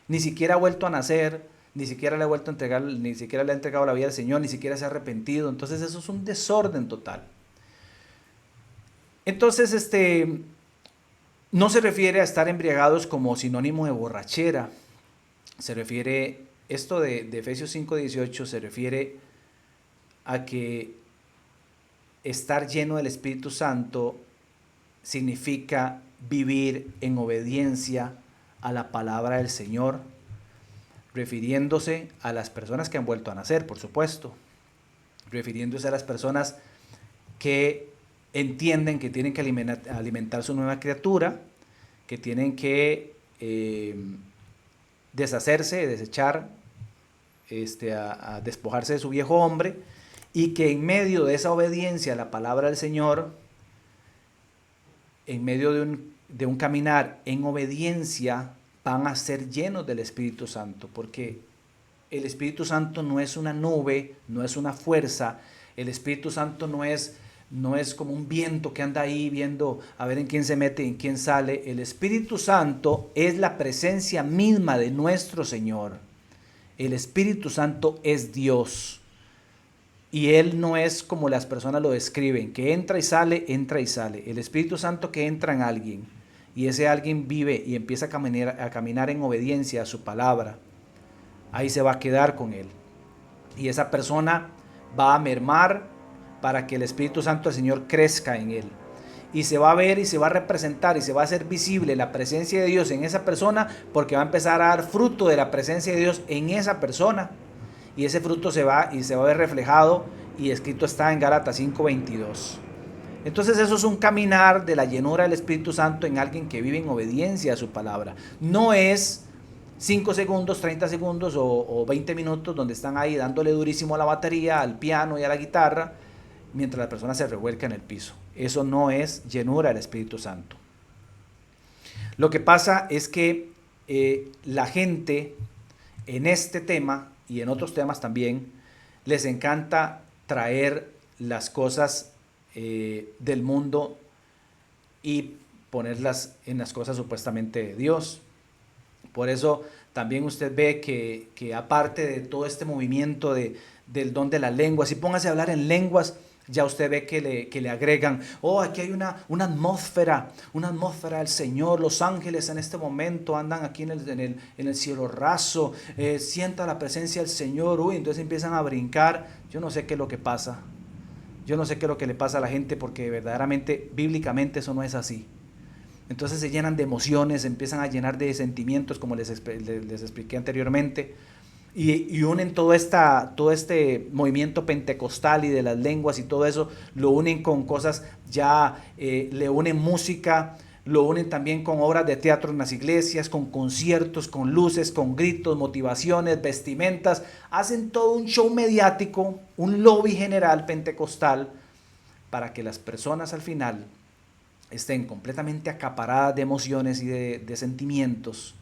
S1: ni siquiera ha vuelto a nacer, ni siquiera le ha vuelto a entregar, ni siquiera le ha entregado la vida al Señor, ni siquiera se ha arrepentido. Entonces eso es un desorden total. Entonces no se refiere a estar embriagados como sinónimo de borrachera. Se refiere, esto de Efesios 5:18 se refiere a que estar lleno del Espíritu Santo significa vivir en obediencia a la palabra del Señor, refiriéndose a las personas que han vuelto a nacer, por supuesto, refiriéndose a las personas que entienden que tienen que alimentar su nueva criatura, que tienen que deshacerse, desechar, a despojarse de su viejo hombre, y que en medio de esa obediencia a la palabra del Señor, en medio de un caminar en obediencia, van a ser llenos del Espíritu Santo, porque el Espíritu Santo no es una nube, no es una fuerza. El Espíritu Santo no es como un viento que anda ahí viendo a ver en quién se mete y en quién sale. El Espíritu Santo es la presencia misma de nuestro Señor. El Espíritu Santo es Dios. Y Él no es como las personas lo describen, que entra y sale, entra y sale. El Espíritu Santo que entra en alguien, y ese alguien vive y empieza a caminar en obediencia a su palabra, ahí se va a quedar con Él. Y esa persona va a mermar para que el Espíritu Santo del Señor crezca en Él. Y se va a ver y se va a representar y se va a hacer visible la presencia de Dios en esa persona, porque va a empezar a dar fruto de la presencia de Dios en esa persona. Y ese fruto se va a ver reflejado, y escrito está en Gálatas 5:22. Entonces eso es un caminar de la llenura del Espíritu Santo en alguien que vive en obediencia a su palabra. No es 5 segundos, 30 segundos o 20 minutos donde están ahí dándole durísimo a la batería, al piano y a la guitarra, mientras la persona se revuelca en el piso. Eso no es llenura del Espíritu Santo. Lo que pasa es que la gente en este tema y en otros temas también les encanta traer las cosas del mundo y ponerlas en las cosas supuestamente de Dios. Por eso también usted ve que aparte de todo este movimiento del don de las lenguas, y póngase a hablar en lenguas, ya usted ve que le agregan, aquí hay una atmósfera del Señor, los ángeles en este momento andan aquí en el cielo raso, sienta la presencia del Señor, entonces empiezan a brincar. Yo no sé qué es lo que pasa, yo no sé qué es lo que le pasa a la gente, porque verdaderamente, bíblicamente eso no es así. Entonces se llenan de emociones, se empiezan a llenar de sentimientos, como les expliqué anteriormente, y unen todo este movimiento pentecostal y de las lenguas y todo eso, lo unen con cosas ya, le unen música, lo unen también con obras de teatro en las iglesias, con conciertos, con luces, con gritos, motivaciones, vestimentas, hacen todo un show mediático, un lobby general pentecostal, para que las personas al final estén completamente acaparadas de emociones y de sentimientos,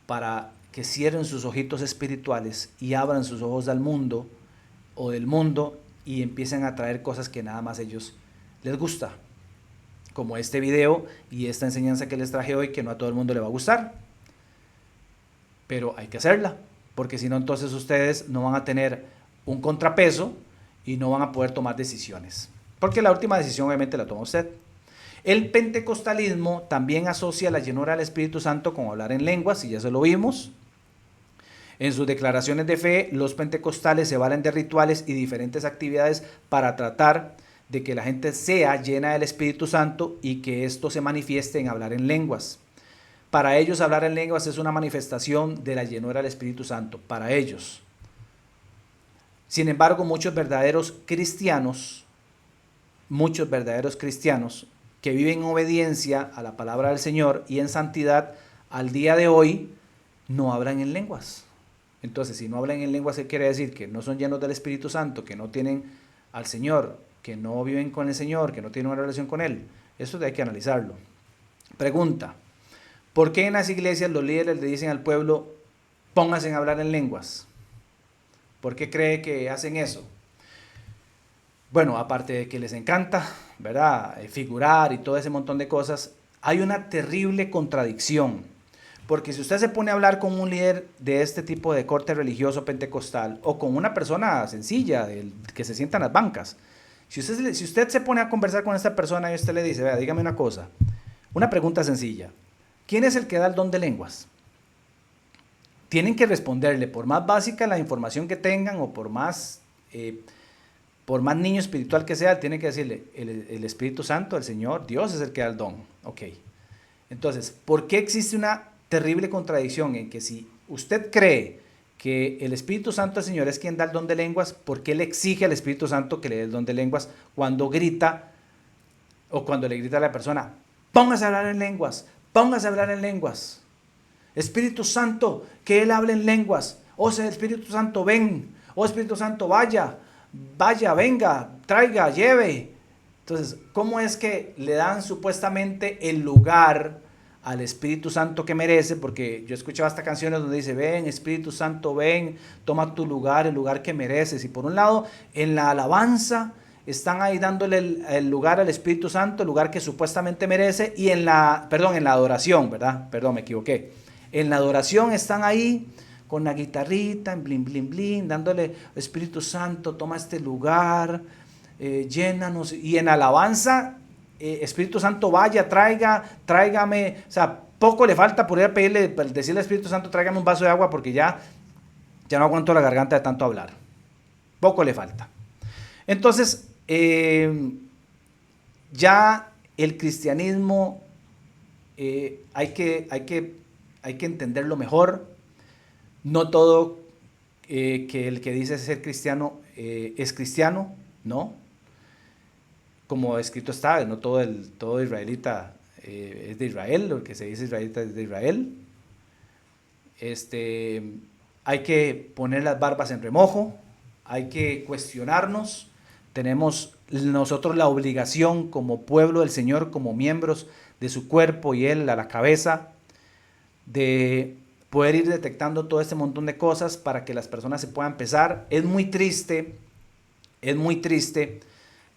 S1: para que cierren sus ojitos espirituales y abran sus ojos al mundo o del mundo y empiecen a traer cosas que nada más a ellos les gusta, como este video y esta enseñanza que les traje hoy, que no a todo el mundo le va a gustar, pero hay que hacerla, porque si no, entonces ustedes no van a tener un contrapeso y no van a poder tomar decisiones, porque la última decisión obviamente la toma usted. El pentecostalismo también asocia la llenura del Espíritu Santo con hablar en lenguas, y ya se lo vimos. En sus declaraciones de fe, los pentecostales se valen de rituales y diferentes actividades para tratar de que la gente sea llena del Espíritu Santo y que esto se manifieste en hablar en lenguas. Para ellos, hablar en lenguas es una manifestación de la llenura del Espíritu Santo, para ellos. Sin embargo, muchos verdaderos cristianos que viven en obediencia a la palabra del Señor y en santidad, al día de hoy no hablan en lenguas. Entonces, si no hablan en lenguas, ¿qué quiere decir? Que no son llenos del Espíritu Santo, que no tienen al Señor, que no viven con el Señor, que no tienen una relación con Él. Eso hay que analizarlo. Pregunta: ¿por qué en las iglesias los líderes le dicen al pueblo, pónganse a hablar en lenguas? ¿Por qué cree que hacen eso? Bueno, aparte de que les encanta, ¿verdad?, figurar y todo ese montón de cosas, hay una terrible contradicción. Porque si usted se pone a hablar con un líder de este tipo de corte religioso pentecostal o con una persona sencilla que se sienta en las bancas, si usted se pone a conversar con esta persona y usted le dice, vea, dígame una cosa, una pregunta sencilla: ¿quién es el que da el don de lenguas? Tienen que responderle, por más básica la información que tengan o por más niño espiritual que sea, tienen que decirle, el Espíritu Santo, el Señor, Dios es el que da el don. Ok. Entonces, ¿por qué existe una terrible contradicción en que si usted cree que el Espíritu Santo del Señor es quien da el don de lenguas, ¿por qué le exige al Espíritu Santo que le dé el don de lenguas cuando grita o cuando le grita a la persona, póngase a hablar en lenguas, póngase a hablar en lenguas? Espíritu Santo, que Él hable en lenguas. O sea, Espíritu Santo, ven. O Espíritu Santo, vaya, venga, traiga, lleve. Entonces, ¿cómo es que le dan supuestamente el lugar al Espíritu Santo que merece? Porque yo escuchaba hasta canciones donde dice, ven Espíritu Santo, ven, toma tu lugar, el lugar que mereces. Y por un lado, en la alabanza están ahí dándole el lugar al Espíritu Santo, el lugar que supuestamente merece, y en la adoración, ¿verdad? Perdón, me equivoqué. En la adoración están ahí con la guitarrita, en blin, blin, blin, dándole, Espíritu Santo, toma este lugar, llénanos. Y en alabanza, Espíritu Santo, vaya, tráigame. O sea, poco le falta por ir a decirle al Espíritu Santo, tráigame un vaso de agua porque ya no aguanto la garganta de tanto hablar. Poco le falta. Entonces, ya el cristianismo hay que entenderlo mejor. No todo que el que dice ser cristiano es cristiano, ¿no? Como escrito está, no todo israelita es de Israel, lo que se dice israelita es de Israel. Hay que poner las barbas en remojo, hay que cuestionarnos. Tenemos nosotros la obligación como pueblo del Señor, como miembros de su cuerpo y Él a la cabeza, de poder ir detectando todo este montón de cosas para que las personas se puedan empezar. Es muy triste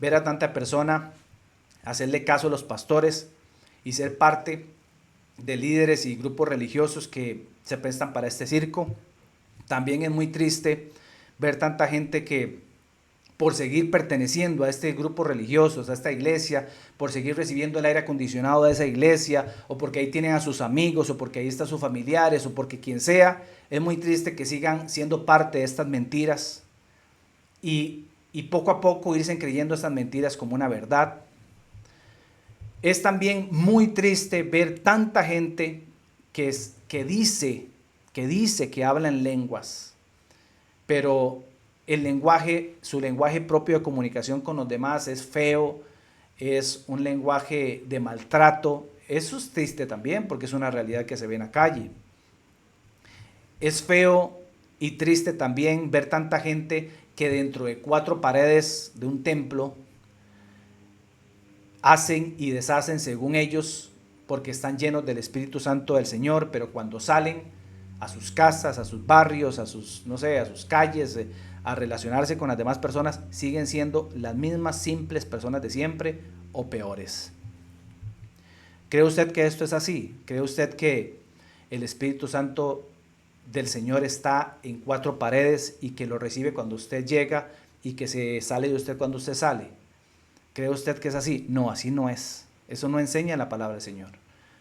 S1: ver a tanta persona hacerle caso a los pastores y ser parte de líderes y grupos religiosos que se prestan para este circo. También es muy triste ver tanta gente que por seguir perteneciendo a este grupo religioso, a esta iglesia, por seguir recibiendo el aire acondicionado de esa iglesia, o porque ahí tienen a sus amigos, o porque ahí están sus familiares, o porque quien sea, es muy triste que sigan siendo parte de estas mentiras y poco a poco irse creyendo estas mentiras como una verdad. Es también muy triste ver tanta gente que dice que habla en lenguas, pero su lenguaje propio de comunicación con los demás es feo, es un lenguaje de maltrato. Eso es triste también porque es una realidad que se ve en la calle. Es feo y triste también ver tanta gente que dentro de 4 paredes de un templo hacen y deshacen según ellos porque están llenos del Espíritu Santo del Señor, pero cuando salen a sus casas, a sus barrios, a sus calles, a relacionarse con las demás personas, siguen siendo las mismas simples personas de siempre o peores. ¿Cree usted que esto es así? ¿Cree usted que el Espíritu Santo del Señor está en 4 paredes y que lo recibe cuando usted llega y que se sale de usted cuando usted sale? ¿Cree usted que es así? No, así no es. Eso no enseña la palabra del Señor.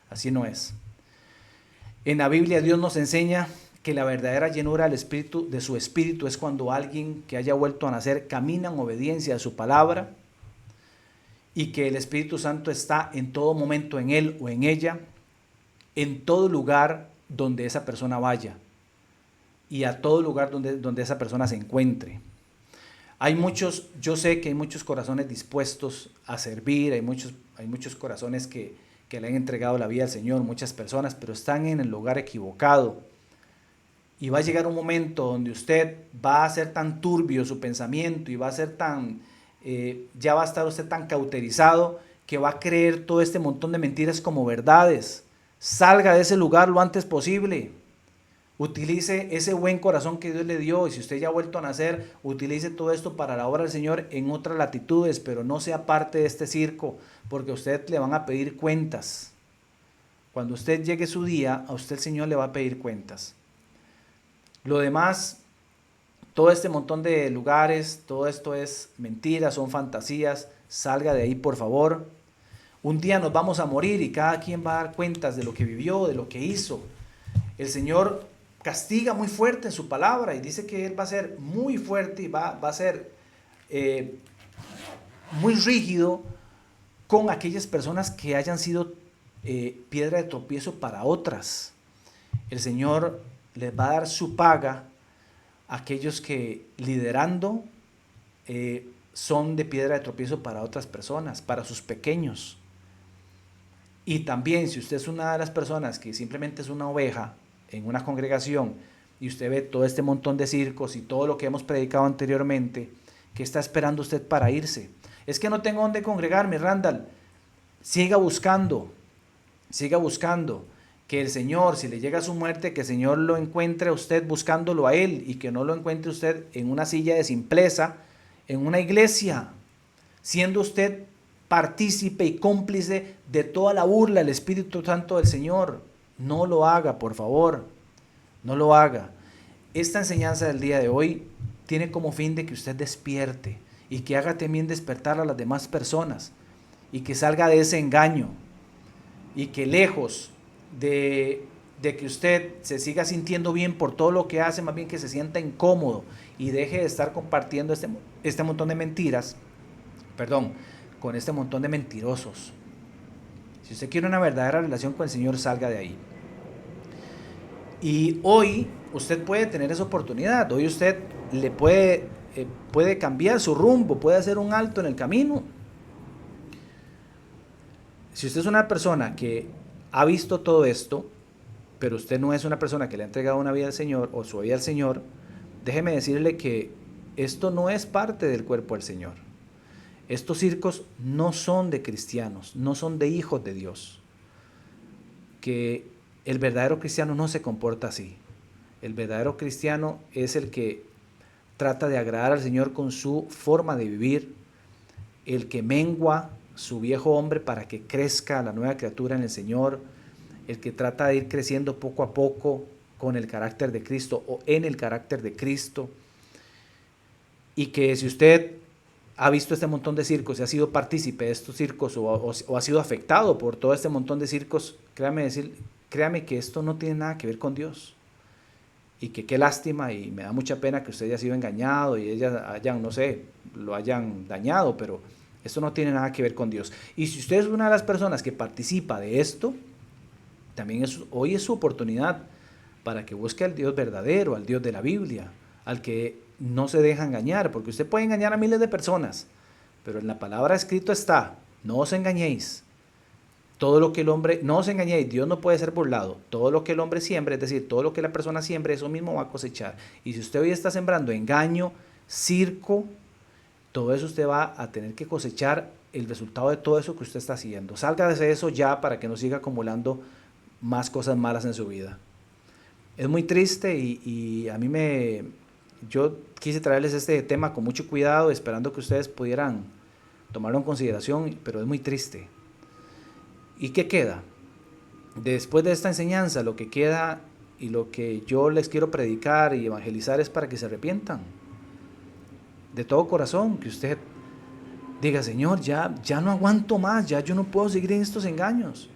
S1: Así no es. En la Biblia Dios nos enseña que la verdadera llenura del Espíritu, de su Espíritu, es cuando alguien que haya vuelto a nacer camina en obediencia a su palabra y que el Espíritu Santo está en todo momento en él o en ella, en todo lugar donde esa persona vaya y a todo lugar donde esa persona se encuentre. Yo sé que hay muchos corazones dispuestos a servir, hay muchos corazones que le han entregado la vida al Señor, muchas personas, pero están en el lugar equivocado. y va a llegar un momento donde usted va a ser tan turbio su pensamiento y va a ser tan, ya va a estar usted tan cauterizado que va a creer todo este montón de mentiras como verdades. Salga de ese lugar lo antes posible. Utilice ese buen corazón que Dios le dio, y si usted ya ha vuelto a nacer, utilice todo esto para la obra del Señor en otras latitudes, pero no sea parte de este circo, porque a usted le van a pedir cuentas. Cuando usted llegue su día, a usted el Señor le va a pedir cuentas. Lo demás, todo este montón de lugares, todo esto es mentira, son fantasías, salga de ahí por favor. Un día nos vamos a morir y cada quien va a dar cuentas de lo que vivió, de lo que hizo. El Señor castiga muy fuerte en su palabra y dice que Él va a ser muy fuerte y va a ser muy rígido con aquellas personas que hayan sido piedra de tropiezo para otras. El Señor les va a dar su paga a aquellos que liderando son de piedra de tropiezo para otras personas, para sus pequeños. Y también si usted es una de las personas que simplemente es una oveja en una congregación y usted ve todo este montón de circos y todo lo que hemos predicado anteriormente, ¿qué está esperando usted para irse? Es que no tengo dónde congregarme, Randall. Siga buscando que el Señor, si le llega su muerte, que el Señor lo encuentre a usted buscándolo a Él y que no lo encuentre usted en una silla de simpleza, en una iglesia, siendo usted partícipe y cómplice de toda la burla del Espíritu Santo del Señor. No lo haga, por favor, no lo haga. Esta enseñanza del día de hoy tiene como fin de que usted despierte y que haga también despertar a las demás personas y que salga de ese engaño y que lejos de que usted se siga sintiendo bien por todo lo que hace, más bien que se sienta incómodo y deje de estar compartiendo este montón de mentiras, con este montón de mentirosos. Si usted quiere una verdadera relación con el Señor, salga de ahí. Y hoy usted puede tener esa oportunidad. Hoy usted puede cambiar su rumbo, puede hacer un alto en el camino. Si usted es una persona que ha visto todo esto, pero usted no es una persona que le ha entregado una vida al Señor o su vida al Señor, déjeme decirle que esto no es parte del cuerpo del Señor. Estos circos no son de cristianos, no son de hijos de Dios. Que el verdadero cristiano no se comporta así. El verdadero cristiano es el que trata de agradar al Señor con su forma de vivir, el que mengua su viejo hombre para que crezca la nueva criatura en el Señor, el que trata de ir creciendo poco a poco con el carácter de Cristo o en el carácter de Cristo. Y que si usted ha visto este montón de circos y ha sido partícipe de estos circos o ha sido afectado por todo este montón de circos, créame que esto no tiene nada que ver con Dios. Y que qué lástima y me da mucha pena que usted haya sido engañado y ellas hayan, no sé, lo hayan dañado, pero esto no tiene nada que ver con Dios. Y si usted es una de las personas que participa de esto, también hoy es su oportunidad para que busque al Dios verdadero, al Dios de la Biblia, al que no se deja engañar, porque usted puede engañar a miles de personas, pero en la palabra escrito está, no os engañéis. Todo lo que el hombre, no os engañéis, Dios no puede ser burlado. Todo lo que el hombre siembre, es decir, todo lo que la persona siembre, eso mismo va a cosechar. Y si usted hoy está sembrando engaño, circo, todo eso usted va a tener que cosechar el resultado de todo eso que usted está haciendo. Salga de eso ya para que no siga acumulando más cosas malas en su vida. Es muy triste y a mí yo quise traerles este tema con mucho cuidado, esperando que ustedes pudieran tomarlo en consideración, pero es muy triste. ¿Y qué queda? Después de esta enseñanza, lo que queda y lo que yo les quiero predicar y evangelizar es para que se arrepientan. De todo corazón, que usted diga, Señor, ya no aguanto más, ya yo no puedo seguir en estos engaños.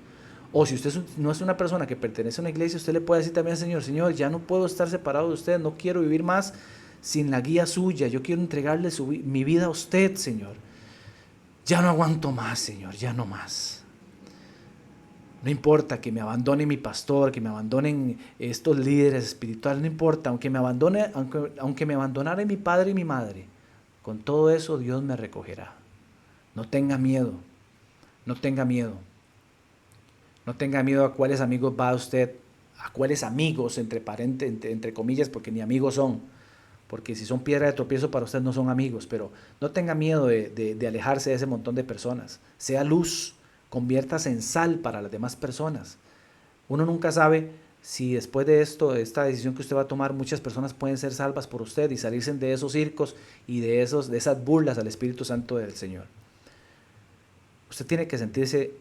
S1: O si usted no es una persona que pertenece a una iglesia, usted le puede decir también al Señor, Señor, ya no puedo estar separado de usted, no quiero vivir más sin la guía suya, yo quiero entregarle mi vida a usted, Señor. Ya no aguanto más, Señor, ya no más. No importa que me abandone mi pastor, que me abandonen estos líderes espirituales, no importa, aunque me abandonara mi padre y mi madre, con todo eso Dios me recogerá. No tenga miedo, no tenga miedo. No tenga miedo a cuáles amigos va usted a cuáles amigos, entre comillas, porque ni amigos son. Porque si son piedra de tropiezo para usted no son amigos, pero no tenga miedo de alejarse de ese montón de personas. Sea luz, conviértase en sal para las demás personas. Uno nunca sabe si después de esto, de esta decisión que usted va a tomar, muchas personas pueden ser salvas por usted y salirse de esos circos y de esas burlas al Espíritu Santo del Señor. Usted tiene que sentirse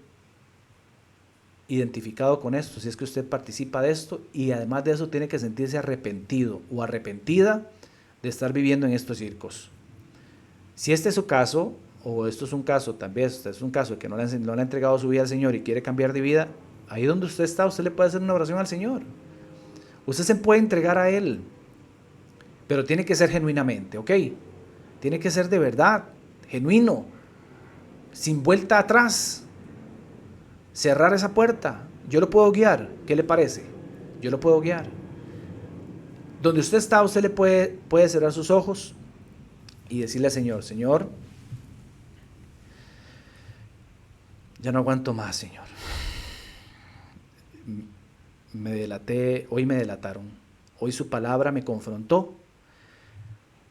S1: identificado con esto, si es que usted participa de esto, y además de eso tiene que sentirse arrepentido o arrepentida de estar viviendo en estos circos. Si este es su caso, o esto es un caso, también este es un caso de que no le ha entregado su vida al Señor y quiere cambiar de vida, ahí donde usted está, usted le puede hacer una oración al Señor. Usted se puede entregar a Él, pero tiene que ser genuinamente, ¿ok? Tiene que ser de verdad, genuino, sin vuelta atrás. Cerrar esa puerta. Yo lo puedo guiar. ¿Qué le parece? Yo lo puedo guiar. Donde usted está, usted le puede cerrar sus ojos y decirle al Señor, Señor, ya no aguanto más, Señor. Me delaté, hoy me delataron. Hoy su palabra me confrontó.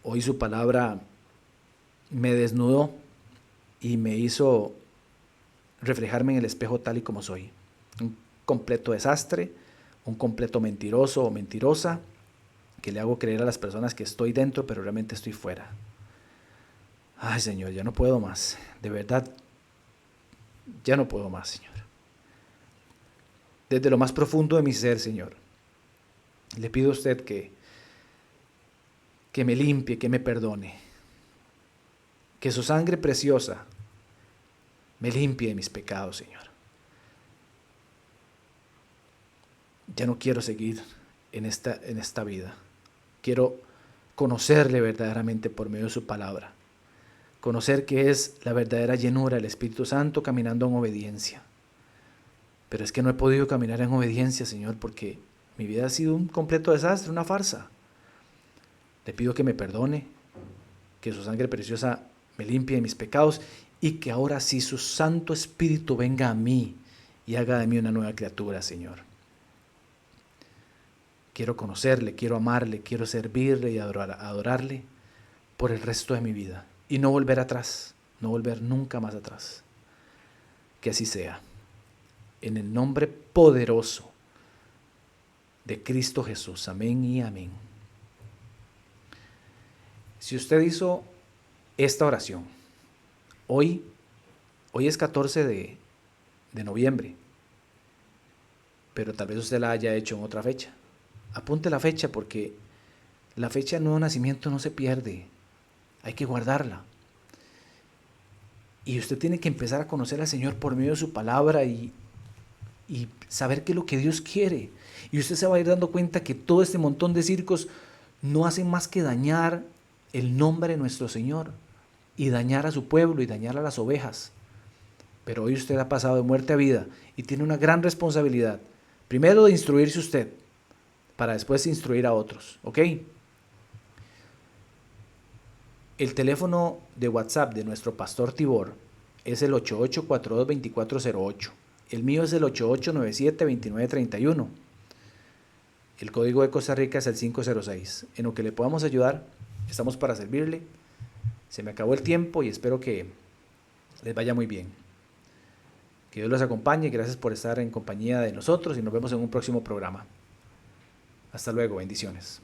S1: Hoy su palabra me desnudó y me hizo reflejarme en el espejo tal y como soy. Un completo desastre, un completo mentiroso o mentirosa, que le hago creer a las personas que estoy dentro, pero realmente estoy fuera. Ay, Señor, ya no puedo más. De verdad, ya no puedo más, Señor. Desde lo más profundo de mi ser, Señor, le pido a usted que me limpie, que me perdone. Que su sangre preciosa me limpie de mis pecados, Señor. Ya no quiero seguir en esta vida. Quiero conocerle verdaderamente por medio de su palabra. Conocer que es la verdadera llenura del Espíritu Santo caminando en obediencia. Pero es que no he podido caminar en obediencia, Señor, porque mi vida ha sido un completo desastre, una farsa. Le pido que me perdone, que su sangre preciosa me limpie de mis pecados y que ahora sí su Santo Espíritu venga a mí y haga de mí una nueva criatura, Señor. Quiero conocerle, quiero amarle, quiero servirle y adorarle por el resto de mi vida. Y no volver atrás, no volver nunca más atrás. Que así sea. En el nombre poderoso de Cristo Jesús. Amén y amén. Si usted hizo esta oración, hoy es 14 de noviembre, pero tal vez usted la haya hecho en otra fecha. Apunte la fecha porque la fecha de nuevo nacimiento no se pierde. Hay que guardarla. Y usted tiene que empezar a conocer al Señor por medio de su palabra y saber qué es lo que Dios quiere. Y usted se va a ir dando cuenta que todo este montón de circos no hacen más que dañar el nombre de nuestro Señor y dañar a su pueblo y dañar a las ovejas. Pero hoy usted ha pasado de muerte a vida y tiene una gran responsabilidad. Primero de instruirse usted, para después instruir a otros, ¿ok? El teléfono de WhatsApp de nuestro pastor Tibor es el 8842-2408. El mío es el 8897-2931. El código de Costa Rica es el 506. En lo que le podamos ayudar, estamos para servirle. Se me acabó el tiempo y espero que les vaya muy bien. Que Dios los acompañe. Gracias por estar en compañía de nosotros y nos vemos en un próximo programa. Hasta luego. Bendiciones.